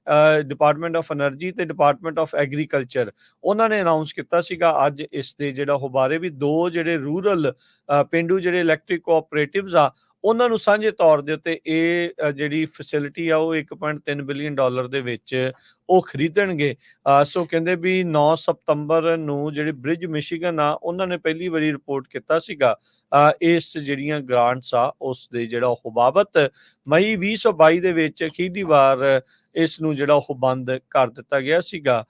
ਡਿਪਾਰਟਮੈਂਟ ਆਫ ਐਨਰਜੀ ਤੇ ਡਿਪਾਰਟਮੈਂਟ ਆਫ ਐਗਰੀਕਲਚਰ ਉਹਨਾਂ ਨੇ ਅਨਾਉਂਸ ਕੀਤਾ ਸੀਗਾ ਅੱਜ ਇਸ ਦੇ ਜਿਹੜਾ ਉਹ ਬਾਰੇ ਵੀ 2 ਜਿਹੜੇ ਰੂਰਲ ਪੇਂਡੂ ਜਿਹੜੇ ਇਲੈਕਟ੍ਰਿਕ ਕੋਆਪਰੇਟਿਵਸ ਆ ਉਹਨਾਂ ਨੂੰ ਸਾਂਝੇ ਤੌਰ ਦੇ ਉੱਤੇ ਇਹ ਜਿਹੜੀ ਫੈਸਿਲਿਟੀ ਆ ਉਹ $1.3 ਬਿਲੀਅਨ ਦੇ ਵਿੱਚ ਉਹ ਖਰੀਦਣਗੇ। ਸੋ ਕਹਿੰਦੇ ਵੀ 9 ਸਤੰਬਰ ਨੂੰ ਜਿਹੜੇ ਬ੍ਰਿਜ ਮਿਸ਼ੀਗਨ ਆ ਉਹਨਾਂ ਨੇ ਪਹਿਲੀ ਵਾਰੀ ਰਿਪੋਰਟ ਕੀਤਾ ਸੀਗਾ ਇਸ ਜਿਹੜੀਆਂ ਗ੍ਰਾਂਟਸ ਆ ਉਸ ਦੇ ਜਿਹੜਾ ਉਹ ਬਾਬਤ ਮਈ 2022 ਦੇ ਵਿੱਚ ਅਖੀਰਲੀ ਵਾਰ ਇਸ ਨੂੰ ਜਿਹੜਾ ਉਹ ਬੰਦ ਕਰ ਦਿੱਤਾ ਗਿਆ ਸੀਗਾ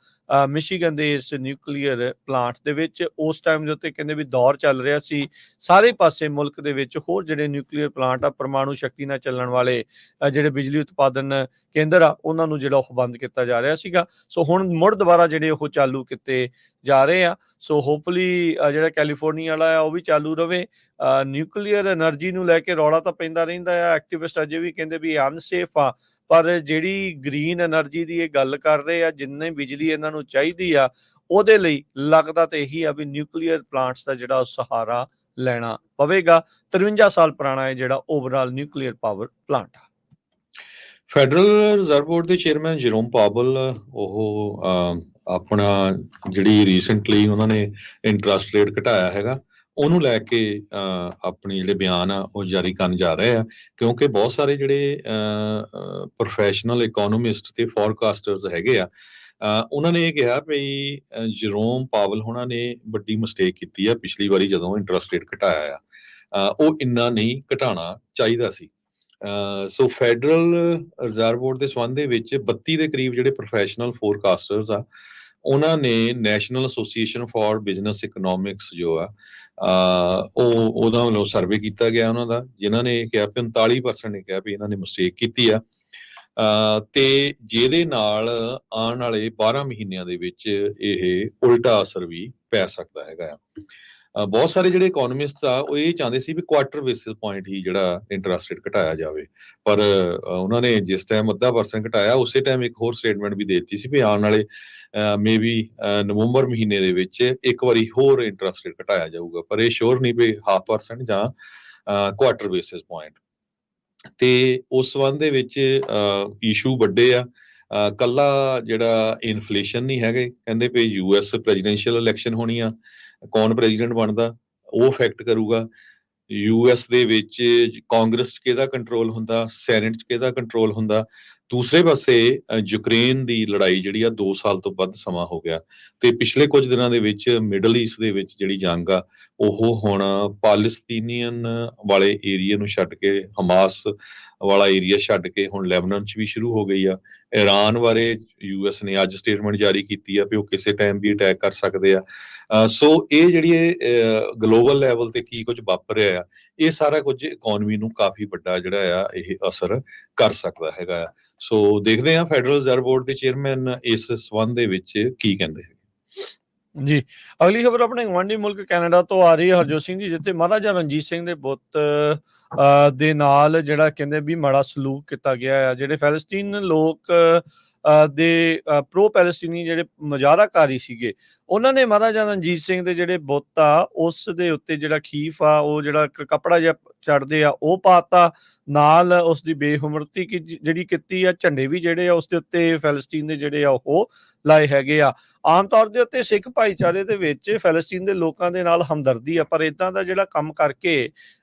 ਮਿਸ਼ੀਗਨ ਦੇ ਇਸ ਨਿਊਕਲੀਅਰ ਪਲਾਂਟ ਦੇ ਵਿੱਚ। ਉਸ ਟਾਈਮ ਦੇ ਉੱਤੇ ਕਹਿੰਦੇ ਵੀ ਦੌਰ ਚੱਲ ਰਿਹਾ ਸੀ ਸਾਰੇ ਪਾਸੇ ਮੁਲਕ ਦੇ ਵਿੱਚ ਹੋਰ ਜਿਹੜੇ ਨਿਊਕਲੀਅਰ ਪਲਾਂਟ ਆ ਪਰਮਾਣੂ ਸ਼ਕਤੀ ਨਾਲ ਚੱਲਣ ਵਾਲੇ ਜਿਹੜੇ ਬਿਜਲੀ ਉਤਪਾਦਨ ਕੇਂਦਰ ਆ ਉਹਨਾਂ ਨੂੰ ਜਿਹੜਾ ਉਹ ਬੰਦ ਕੀਤਾ ਜਾ ਰਿਹਾ ਸੀਗਾ। ਸੋ ਹੁਣ ਮੁੜ ਦੁਬਾਰਾ ਜਿਹੜੇ ਉਹ ਚਾਲੂ ਕੀਤੇ ਜਾ ਰਹੇ ਆ। ਸੋ ਹੋਪਫੁਲੀ ਜਿਹੜਾ ਕੈਲੀਫੋਰਨੀਆ ਵਾਲਾ ਆ ਉਹ ਵੀ ਚਾਲੂ ਰਵੇ। ਨਿਊਕਲੀਅਰ ਐਨਰਜੀ ਨੂੰ ਲੈ ਕੇ ਰੌਲਾ ਤਾਂ ਪੈਂਦਾ ਰਹਿੰਦਾ ਆ, ਐਕਟਿਵਿਸਟ ਅਜੇ ਵੀ ਕਹਿੰਦੇ ਵੀ ਅਨਸੇਫ ਆ, ਪਰ ਜਿਹੜੀ ਗ੍ਰੀਨ ਐਨਰਜੀ ਦੀ ਇਹ ਗੱਲ ਕਰ ਰਹੇ ਆ ਜਿੰਨੇ ਬਿਜਲੀ ਇਹਨਾਂ ਨੂੰ ਚਾਹੀਦੀ ਆ ਉਹਦੇ ਲਈ ਲੱਗਦਾ ਤਾਂ ਇਹੀ ਆ ਵੀ ਨਿਊਕਲੀਅਰ ਪਲਾਂਟਸ ਦਾ ਜਿਹੜਾ ਸਹਾਰਾ ਲੈਣਾ ਪਵੇਗਾ। 53 ਸਾਲ ਪੁਰਾਣਾ ਹੈ ਜਿਹੜਾ ਓਵਰਆਲ ਨਿਊਕਲੀਅਰ ਪਾਵਰ ਪਲਾਂਟ ਆ। ਫੈਡਰਲ ਰਿਜ਼ਰਵ ਬੋਰਡ ਦੇ ਚੇਅਰਮੈਨ ਜਰੋਮ ਪਾਵਲ ਉਹ ਆਪਣਾ ਜਿਹੜੀ ਰੀਸੈਂਟਲੀ ਉਹਨਾਂ ਨੇ ਇੰਟਰਸਟ ਰੇਟ ਘਟਾਇਆ ਹੈਗਾ ਉਹਨੂੰ ਲੈ ਕੇ ਆਪਣੇ ਜਿਹੜੇ ਬਿਆਨ ਆ ਉਹ ਜਾਰੀ ਕਰਨ ਜਾ ਰਹੇ ਆ ਕਿਉਂਕਿ ਬਹੁਤ ਸਾਰੇ ਜਿਹੜੇ ਪ੍ਰੋਫੈਸ਼ਨਲ ਇਕੋਨੋਮਿਸਟ ਤੇ ਫੋਰਕਾਸਟਰਸ ਹੈਗੇ ਆ ਉਹਨਾਂ ਨੇ ਇਹ ਕਿਹਾ ਵੀ ਜਰੋਮ ਪਾਵਲ ਉਹਨਾਂ ਨੇ ਵੱਡੀ ਮਿਸਟੇਕ ਕੀਤੀ ਆ ਪਿਛਲੀ ਵਾਰੀ ਜਦੋਂ ਇੰਟਰਸਟ ਰੇਟ ਘਟਾਇਆ ਆ ਉਹ ਇੰਨਾ ਨਹੀਂ ਘਟਾਉਣਾ ਚਾਹੀਦਾ ਸੀ। ਸੋ ਫੈਡਰਲ ਰਿਜ਼ਰਵ ਬੋਰਡ ਦੇ ਸੰਬੰਧ ਦੇ ਵਿੱਚ 32 ਦੇ ਕਰੀਬ ਜਿਹੜੇ ਪ੍ਰੋਫੈਸ਼ਨਲ ਫੋਰਕਾਸਟਰਸ ਆ ਉਹਨਾਂ ਨੇ national association for business economics ਜੋ ਆ ਉਹਦਾ ਵੱਲੋਂ ਸਰਵੇ ਕੀਤਾ ਗਿਆ ਉਹਨਾਂ ਦਾ, ਜਿਨ੍ਹਾਂ ਨੇ ਕਿਹਾ 45% ਨੇ ਕਿਹਾ ਵੀ ਇਹਨਾਂ ਨੇ ਮਿਸਟੇਕ ਕੀਤੀ ਆ ਤੇ ਜਿਹਦੇ ਨਾਲ ਆਉਣ ਵਾਲੇ 12 ਮਹੀਨਿਆਂ ਦੇ ਵਿੱਚ ਇਹ ਉਲਟਾ ਅਸਰ ਵੀ ਪੈ ਸਕਦਾ ਹੈਗਾ ਆ। ਬਹੁਤ ਸਾਰੇ ਜਿਹੜੇ ਇਕੋਨੋਮਿਸਟ ਆ ਉਹ ਇਹ ਚਾਹੁੰਦੇ ਸੀ ਵੀ ਕੁਆਟਰ ਬੇਸਿਸ ਪੁਆਇੰਟ ਹੀ ਜਿਹੜਾ ਇੰਟਰਸਟ ਰੇਟ ਘਟਾਇਆ ਜਾਵੇ, ਪਰ ਉਹਨਾਂ ਨੇ ਜਿਸ ਟਾਈਮ 0.5% ਘਟਾਇਆ ਉਸੇ ਟਾਈਮ ਇੱਕ ਹੋਰ ਸਟੇਟਮੈਂਟ ਵੀ ਦੇ ਦਿੱਤੀ ਸੀ ਵੀ ਆਉਣ ਵਾਲੇ ਮੇਬੀ ਨਵੰਬਰ ਮਹੀਨੇ ਦੇ ਵਿੱਚ ਇੱਕ ਵਾਰੀ ਹੋਰ ਇੰਟਰਸਟ ਰੇਟ ਘਟਾਇਆ ਜਾਊਗਾ, ਪਰ ਇਹ ਸ਼ੋਰ ਨਹੀਂ ਵੀ 0.5% ਜਾਂ ਕੁਆਟਰ ਬੇਸਿਸ ਪੁਆਇੰਟ। ਤੇ ਉਸ ਸੰਬੰਧ ਦੇ ਵਿੱਚ ਇਸ਼ੂ ਵੱਡੇ ਆ। ਕੱਲਾ ਜਿਹੜਾ ਇਨਫਲੇਸ਼ਨ ਨਹੀਂ ਹੈਗੇ, ਕਹਿੰਦੇ ਵੀ US ਪ੍ਰੈਜ਼ੀਡੈਂਸ਼ੀਅਲ ਇਲੈਕਸ਼ਨ ਹੋਣੀ ਆ, ਕੌਣ ਪ੍ਰੈਜ਼ੀਡੈਂਟ ਬਣਦਾ ਉਹ ਇਫੈਕਟ ਕਰੂਗਾ। US ਦੇ ਵਿੱਚ ਕਾਂਗਰਸ 'ਚ ਕਿਹਦਾ ਕੰਟਰੋਲ ਹੁੰਦਾ, ਸੈਨੇਟ 'ਚ ਕਿਹਦਾ ਕੰਟਰੋਲ ਹੁੰਦਾ। ਦੂਸਰੇ ਪਾਸੇ ਯੂਕਰੇਨ ਦੀ ਲੜਾਈ ਜਿਹੜੀ ਆ 2 ਸਾਲ ਤੋਂ ਵੱਧ ਸਮਾਂ ਹੋ ਗਿਆ ਤੇ ਪਿਛਲੇ ਕੁਝ ਦਿਨਾਂ ਦੇ ਵਿੱਚ ਮਿਡਲ ਈਸਟ ਦੇ ਵਿੱਚ ਜਿਹੜੀ ਜੰਗ ਆ ਉਹ ਹੁਣ ਪਾਲਸਤੀਨੀਅਨ ਵਾਲੇ ਏਰੀਆ ਨੂੰ ਛੱਡ ਕੇ ਹਮਾਸ ਵਾਲਾ ਏਰੀਆ ਛੱਡ ਕੇ ਹੁਣ ਲੈਬਨਾਨ 'ਚ ਵੀ ਸ਼ੁਰੂ ਹੋ ਗਈ ਆ। ਇਰਾਨ ਬਾਰੇ US ਨੇ ਅੱਜ ਸਟੇਟਮੈਂਟ ਜਾਰੀ ਕੀਤੀ ਆ ਵੀ ਉਹ ਕਿਸੇ ਟਾਈਮ ਵੀ ਅਟੈਕ ਕਰ ਸਕਦੇ ਆ। ਸੋ ਇਹ ਜਿਹੜੀ ਗਲੋਬਲ ਲੈਵਲ ਤੇ ਕੀ ਕੁਝ ਵਾਪਰ ਰਿਹਾ ਆ ਇਹ ਸਾਰਾ ਕੁਝ ਇਕੋਨਮੀ ਨੂੰ ਕਾਫੀ ਵੱਡਾ ਜਿਹੜਾ ਆ ਇਹ ਅਸਰ ਕਰ ਸਕਦਾ ਹੈਗਾ ਆ। ਸੋ ਦੇਖਦੇ ਹਾਂ ਫੈਡਰਲ ਰਿਜ਼ਰਵ ਬੋਰਡ ਦੇ ਚੇਅਰਮੈਨ ਇਸ ਸੰਬੰਧ ਦੇ ਵਿੱਚ ਕੀ ਕਹਿੰਦੇ ਹੈ। ਜੀ ਅਗਲੀ ਖਬਰ ਆਪਣੇ ਗੁਆਂਢੀ ਮੁਲਕ ਕੈਨੇਡਾ ਤੋਂ ਆ ਰਹੀ ਹੈ ਹਰਜੋਤ ਸਿੰਘ ਜੀ, ਜਿੱਥੇ ਮਹਾਰਾਜਾ ਰਣਜੀਤ ਸਿੰਘ ਦੇ ਪੁੱਤ ਦੇ ਨਾਲ ਜਿਹੜਾ ਕਹਿੰਦੇ ਵੀ ਮਾੜਾ ਸਲੂਕ ਕੀਤਾ ਗਿਆ ਆ। ਜਿਹੜੇ ਫੈਲਸਤੀਨ ਲੋਕ ਦੇ ਪ੍ਰੋ ਪੈਲਸਟੀਨੀ ਜਿਹੜੇ ਮੁਜ਼ਾਹਰਾਕਾਰੀ ਸੀਗੇ, ਉਹਨਾਂ ਨੇ ਮਹਾਰਾਜਾ ਰਣਜੀਤ ਸਿੰਘ ਦੇ ਜਿਹੜੇ ਬੁੱਤ ਆ ਉਸ ਦੇ ਉੱਤੇ ਜਿਹੜਾ ਖੀਫ ਆ ਉਹ ਜਿਹੜਾ ਕੱਪੜਾ ਜਿਹਾ ਚੜ੍ਹਦੇ ਆ ਉਹ ਪਾਤਾ, ਨਾਲ ਉਸ ਦੀ ਬੇਹੁਰਮਤੀ ਜਿਹੜੀ ਕੀਤੀ ਆ, ਝੰਡੇ ਵੀ ਜਿਹੜੇ ਆ ਉਸ ਦੇ ਉੱਤੇ ਫੈਲਸਤੀਨ ਦੇ ਜਿਹੜੇ ਆ ਉਹ ਲਾਏ ਹੈਗੇ ਆ। ਆਮ ਤੌਰ ਦੇ ਉੱਤੇ ਸਿੱਖ ਭਾਈਚਾਰੇ ਦੇ ਵਿੱਚ ਫੈਲਸਤੀਨ ਦੇ ਲੋਕਾਂ ਦੇ ਨਾਲ ਹਮਦਰਦੀ ਆ, ਪਰ ਇਦਾਂ ਦਾ ਜਿਹੜਾ ਕੰਮ ਕਰਕੇ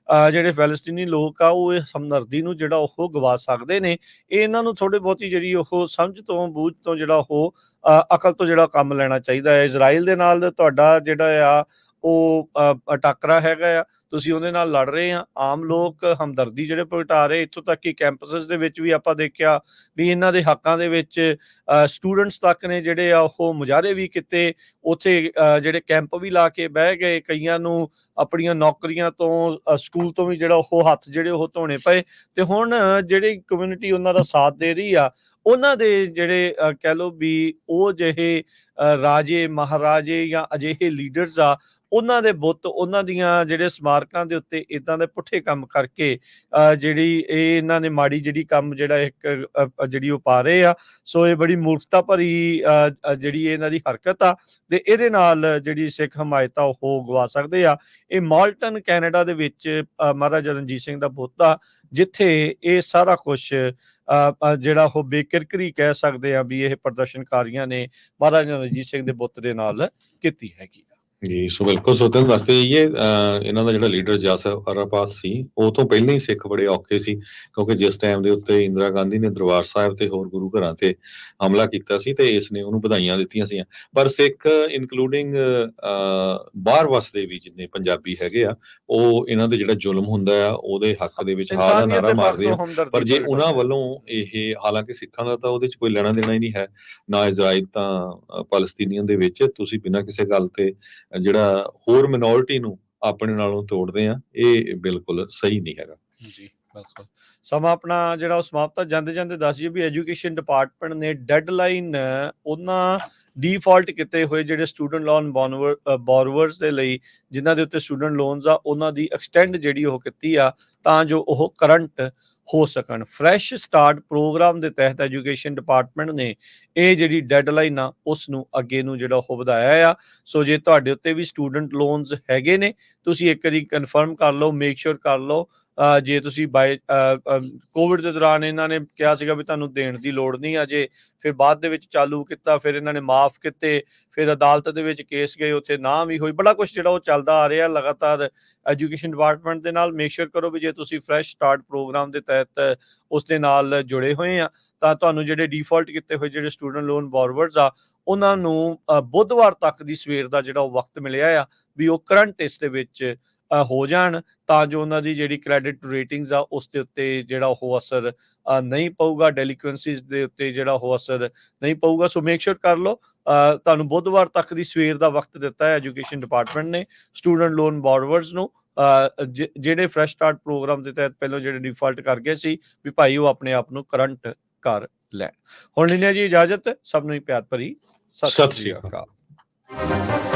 ਜਿਹੜੇ ਫੈਲਸਤੀਨੀ ਲੋਕ ਆ ਉਹ ਇਸ ਹਮਦਰਦੀ ਨੂੰ ਜਿਹੜਾ ਉਹ ਗਵਾ ਸਕਦੇ ਨੇ। ਇਹ ਇਹਨਾਂ ਨੂੰ ਥੋੜੀ ਬਹੁਤੀ ਜਿਹੜੀ ਉਹ ਸਮਝ ਤੋਂ ਬੂਝ ਤੋਂ ਜਿਹੜਾ ਉਹ ਅਕਲ ਤੋਂ ਜਿਹੜਾ ਕੰਮ ਲੈਣਾ ਚਾਹੀਦਾ ਹੈ। ਇਜ਼ਰਾਈਲ ਦੇ ਨਾਲ ਤੁਹਾਡਾ ਜਿਹੜਾ ਆ ਉਹ ਟਾਕਰਾ ਹੈਗਾ ਆ, ਤੁਸੀਂ ਉਹਦੇ ਨਾਲ ਲੜ ਰਹੇ ਆ। ਆਮ ਲੋਕ ਹਮਦਰਦੀ ਜਿਹੜੇ ਪ੍ਰਗਟਾ ਰਹੇ, ਇੱਥੋਂ ਤੱਕ ਕਿ ਕੈਂਪਸਸ ਦੇ ਵਿੱਚ ਵੀ ਆਪਾਂ ਦੇਖਿਆ ਵੀ ਇਹਨਾਂ ਦੇ ਹੱਕਾਂ ਦੇ ਵਿੱਚ ਸਟੂਡੈਂਟਸ ਤੱਕ ਨੇ ਜਿਹੜੇ ਆ ਉਹ ਮੁਜ਼ਾਹਰੇ ਵੀ ਕੀਤੇ, ਉੱਥੇ ਜਿਹੜੇ ਕੈਂਪ ਵੀ ਲਾ ਕੇ ਬਹਿ ਗਏ, ਕਈਆਂ ਨੂੰ ਆਪਣੀਆਂ ਨੌਕਰੀਆਂ ਤੋਂ ਸਕੂਲ ਤੋਂ ਵੀ ਜਿਹੜਾ ਉਹ ਹੱਥ ਜਿਹੜੇ ਉਹ ਧੋਣੇ ਪਏ। ਤੇ ਹੁਣ ਜਿਹੜੀ ਕਮਿਊਨਿਟੀ ਉਹਨਾਂ ਦਾ ਸਾਥ ਦੇ ਰਹੀ ਆ, ਉਹਨਾਂ ਦੇ ਜਿਹੜੇ ਕਹਿ ਲਓ ਵੀ ਉਹ ਜਿਹੇ ਰਾਜੇ ਮਹਾਰਾਜੇ ਜਾਂ ਅਜਿਹੇ ਲੀਡਰਸ ਆ, ਉਹਨਾਂ ਦੇ ਬੁੱਤ, ਉਹਨਾਂ ਦੀਆਂ ਜਿਹੜੇ ਸਮਾਰਕਾਂ ਦੇ ਉੱਤੇ ਇਦਾਂ ਦੇ ਪੁੱਠੇ ਕੰਮ ਕਰਕੇ ਜਿਹੜੀ ਇਹਨਾਂ ਨੇ ਮਾੜੀ ਜਿਹੜੀ ਕੰਮ ਜਿਹੜਾ ਇੱਕ ਜਿਹੜੀ ਉਹ ਪਾ ਰਹੇ ਆ। ਸੋ ਇਹ ਬੜੀ ਮੂਰਖਤਾ ਭਰੀ ਜਿਹੜੀ ਇਹਨਾਂ ਦੀ ਹਰਕਤ ਆ, ਤੇ ਇਹਦੇ ਨਾਲ ਜਿਹੜੀ ਸਿੱਖ ਹਮਾਇਤ ਆ ਉਹ ਗਵਾ ਸਕਦੇ ਆ। ਇਹ ਮਾਲਟਨ ਕੈਨੇਡਾ ਦੇ ਵਿੱਚ ਮਹਾਰਾਜਾ ਰਣਜੀਤ ਸਿੰਘ ਦਾ ਬੁੱਤ ਆ, ਜਿੱਥੇ ਇਹ ਸਾਰਾ ਕੁਛ ਜਿਹੜਾ ਉਹ ਬੇਕਿਰਕਰੀ ਕਹਿ ਸਕਦੇ ਆ ਵੀ ਇਹ ਪ੍ਰਦਰਸ਼ਨਕਾਰੀਆਂ ਨੇ ਮਹਾਰਾਜਾ ਰਣਜੀਤ ਸਿੰਘ ਦੇ ਬੁੱਤ ਦੇ ਨਾਲ ਕੀਤੀ ਹੈਗੀ ਆ। ਜੀ, ਸੋ ਬਿਲਕੁਲ ਸੋ ਤੁਹਾਨੂੰ ਦੱਸਦੇ ਜਾਈਏ, ਇਹਨਾਂ ਦਾ ਜਿਹੜਾ ਲੀਡਰ ਯਾਸਰ ਅਰਾਫਾਤ ਸੀ, ਉਹ ਤੋਂ ਪਹਿਲਾਂ ਹੀ ਸਿੱਖ ਬੜੇ ਔਖੇ ਸੀ, ਕਿਉਂਕਿ ਜਿਸ ਟਾਈਮ ਦੇ ਉੱਤੇ ਇੰਦਰਾ ਗਾਂਧੀ ਨੇ ਦਰਬਾਰ ਸਾਹਿਬ ਤੇ ਹੋਰ ਗੁਰੂ ਘਰਾਂ ਤੇ ਹਮਲਾ ਕੀਤਾ ਸੀ ਤੇ ਇਸ ਨੇ ਉਹਨੂੰ ਵਧਾਈਆਂ ਦਿੱਤੀਆਂ ਸੀ। ਪਰ ਸਿੱਖ ਇਨਕਲੂਡਿੰਗ ਬਾਹਰ ਵਸਦੇ ਵੀ ਜਿੰਨੇ ਪੰਜਾਬੀ ਹੈਗੇ ਆ, ਉਹ ਇਹਨਾਂ ਦੇ ਜਿਹੜਾ ਜ਼ੁਲਮ ਹੁੰਦਾ ਆ ਉਹਦੇ ਹੱਕ ਦੇ ਵਿੱਚ ਹਾਂ ਦਾ ਨਾਰਾ ਮਾਰਦੇ ਆ। ਪਰ ਜੇ ਉਹਨਾਂ ਵੱਲੋਂ ਇਹ, ਹਾਲਾਂਕਿ ਸਿੱਖਾਂ ਦਾ ਤਾਂ ਉਹਦੇ ਚ ਕੋਈ ਲੈਣਾ ਦੇਣਾ ਹੀ ਨਹੀਂ ਹੈ, ਨਾ ਇਜ਼ਰਾਈਲ ਤਾਂ ਫਲਸਤੀਨੀਆਂ ਦੇ ਵਿੱਚ, ਤੁਸੀਂ ਬਿਨਾਂ ਕਿਸੇ ਗੱਲ ਤੇ ਜਿਹੜਾ ਹੋਰ ਮਿਨੋਰਿਟੀ ਨੂੰ ਆਪਣੇ ਨਾਲੋਂ ਤੋੜਦੇ ਆ, ਇਹ ਬਿਲਕੁਲ ਸਹੀ ਨਹੀਂ ਹੈਗਾ। ਜੀ ਬਿਲਕੁਲ। ਸਮਾਂ ਆਪਣਾ ਜਿਹੜਾ ਉਹ ਸਮਾਪਤ, ਜਾਂਦੇ ਜਾਂਦੇ ਦੱਸ ਜੀ ਵੀ ਐਜੂਕੇਸ਼ਨ ਡਿਪਾਰਟਮੈਂਟ ਨੇ ਡੈਡਲਾਈਨ ਉਹਨਾਂ ਡੀਫਾਲਟ ਕੀਤੇ ਹੋਏ ਜਿਹੜੇ ਸਟੂਡੈਂਟ ਲੋਨ ਬੋਰਵਰਸ ਦੇ ਲਈ, ਜਿਨ੍ਹਾਂ ਦੇ ਉੱਤੇ ਸਟੂਡੈਂਟ ਲੋਨਸ ਆ, ਉਹਨਾਂ ਦੀ ਐਕਸਟੈਂਡ ਜਿਹੜੀ ਉਹ ਕੀਤੀ ਆ ਤਾਂ ਜੋ ਉਹ ਕਰੰਟ ਹੋ ਸਕਣ। ਫਰੈਸ਼ ਸਟਾਰਟ ਪ੍ਰੋਗਰਾਮ ਦੇ ਤਹਿਤ ਐਜੂਕੇਸ਼ਨ ਡਿਪਾਰਟਮੈਂਟ ਨੇ ਇਹ ਜਿਹੜੀ ਡੈਡਲਾਈਨ ਆ ਉਸ ਨੂੰ ਅੱਗੇ ਨੂੰ ਜਿਹੜਾ ਉਹ ਵਧਾਇਆ ਆ। ਸੋ ਜੇ ਤੁਹਾਡੇ ਉੱਤੇ ਵੀ ਸਟੂਡੈਂਟ ਲੋਨਸ ਹੈਗੇ ਨੇ, ਤੁਸੀਂ ਇੱਕ ਵਾਰੀ ਕਨਫਰਮ ਕਰ ਲਓ, ਮੇਕ ਸ਼ੋਰ ਕਰ ਲਓ। ਜੇ ਤੁਸੀਂ ਕੋਵਿਡ ਦੇ ਦੌਰਾਨ ਇਹਨਾਂ ਨੇ ਕਿਹਾ ਸੀਗਾ ਵੀ ਤੁਹਾਨੂੰ ਦੇਣ ਦੀ ਲੋੜ ਨਹੀਂ ਅਜੇ, ਫਿਰ ਬਾਅਦ ਦੇ ਵਿੱਚ ਚਾਲੂ ਕੀਤਾ, ਫਿਰ ਇਹਨਾਂ ਨੇ ਮਾਫ ਕੀਤੇ, ਫਿਰ ਅਦਾਲਤ ਦੇ ਵਿੱਚ ਕੇਸ ਗਏ, ਉੱਥੇ ਨਾ ਵੀ ਹੋਈ, ਬੜਾ ਕੁਝ ਜਿਹੜਾ ਉਹ ਚੱਲਦਾ ਆ ਰਿਹਾ ਲਗਾਤਾਰ ਐਜੂਕੇਸ਼ਨ ਡਿਪਾਰਟਮੈਂਟ ਦੇ ਨਾਲ। ਮੇਕ ਸ਼ੋਰ ਕਰੋ ਵੀ ਜੇ ਤੁਸੀਂ ਫਰੈਸ਼ ਸਟਾਰਟ ਪ੍ਰੋਗਰਾਮ ਦੇ ਤਹਿਤ ਉਸ ਦੇ ਨਾਲ ਜੁੜੇ ਹੋਏ ਆ, ਤਾਂ ਤੁਹਾਨੂੰ ਜਿਹੜੇ ਡਿਫਾਲਟ ਕੀਤੇ ਹੋਏ ਜਿਹੜੇ ਸਟੂਡੈਂਟ ਲੋਨ ਬੋਰਵਰਸ ਆ, ਉਹਨਾਂ ਨੂੰ ਬੁੱਧਵਾਰ ਤੱਕ ਦੀ ਸਵੇਰ ਦਾ ਜਿਹੜਾ ਉਹ ਵਕਤ ਮਿਲਿਆ ਆ ਵੀ ਉਹ ਕਰੰਟ ਇਸ ਦੇ ਵਿੱਚ ਹੋ ਜਾਣ, ਤਾਂ ਜੋ ਉਹਨਾਂ ਦੀ ਜਿਹੜੀ ਕ੍ਰੈਡਿਟ ਰੇਟਿੰਗਸ ਆ ਉਸ ਦੇ ਉੱਤੇ ਜਿਹੜਾ ਉਹ ਅਸਰ ਨਹੀਂ ਪਊਗਾ, ਡੈਲੀਕੁਐਂਸੀਜ਼ ਦੇ ਉੱਤੇ ਜਿਹੜਾ ਉਹ ਅਸਰ ਨਹੀਂ ਪਊਗਾ। ਸੋ ਮੇਕ ਸ਼ੋਰ ਕਰ ਲਓ, ਤੁਹਾਨੂੰ ਬੁੱਧਵਾਰ ਤੱਕ ਦੀ ਸਵੇਰ ਦਾ ਵਕਤ ਦਿੱਤਾ ਹੈ ਐਜੂਕੇਸ਼ਨ ਡਿਪਾਰਟਮੈਂਟ ਨੇ ਸਟੂਡੈਂਟ ਲੋਨ ਬੋਰਵਰਸ ਨੂੰ, ਜਿਹੜੇ ਫਰੈਸ਼ ਸਟਾਰਟ ਪ੍ਰੋਗਰਾਮ ਦੇ ਤਹਿਤ ਪਹਿਲਾਂ ਜਿਹੜੇ ਡਿਫਾਲਟ ਕਰ ਗਏ ਸੀ, ਵੀ ਭਾਈ ਉਹ ਆਪਣੇ ਆਪ ਨੂੰ ਕਰੰਟ ਕਰ ਲੈਣ। ਹੁਣ ਲੈਣੇ ਜੀ ਇਜਾਜ਼ਤ, ਸਭ ਨੂੰ ਹੀ ਪਿਆਰ ਭਰੀ ਸਤਿ ਸ਼੍ਰੀ ਅਕਾਲ।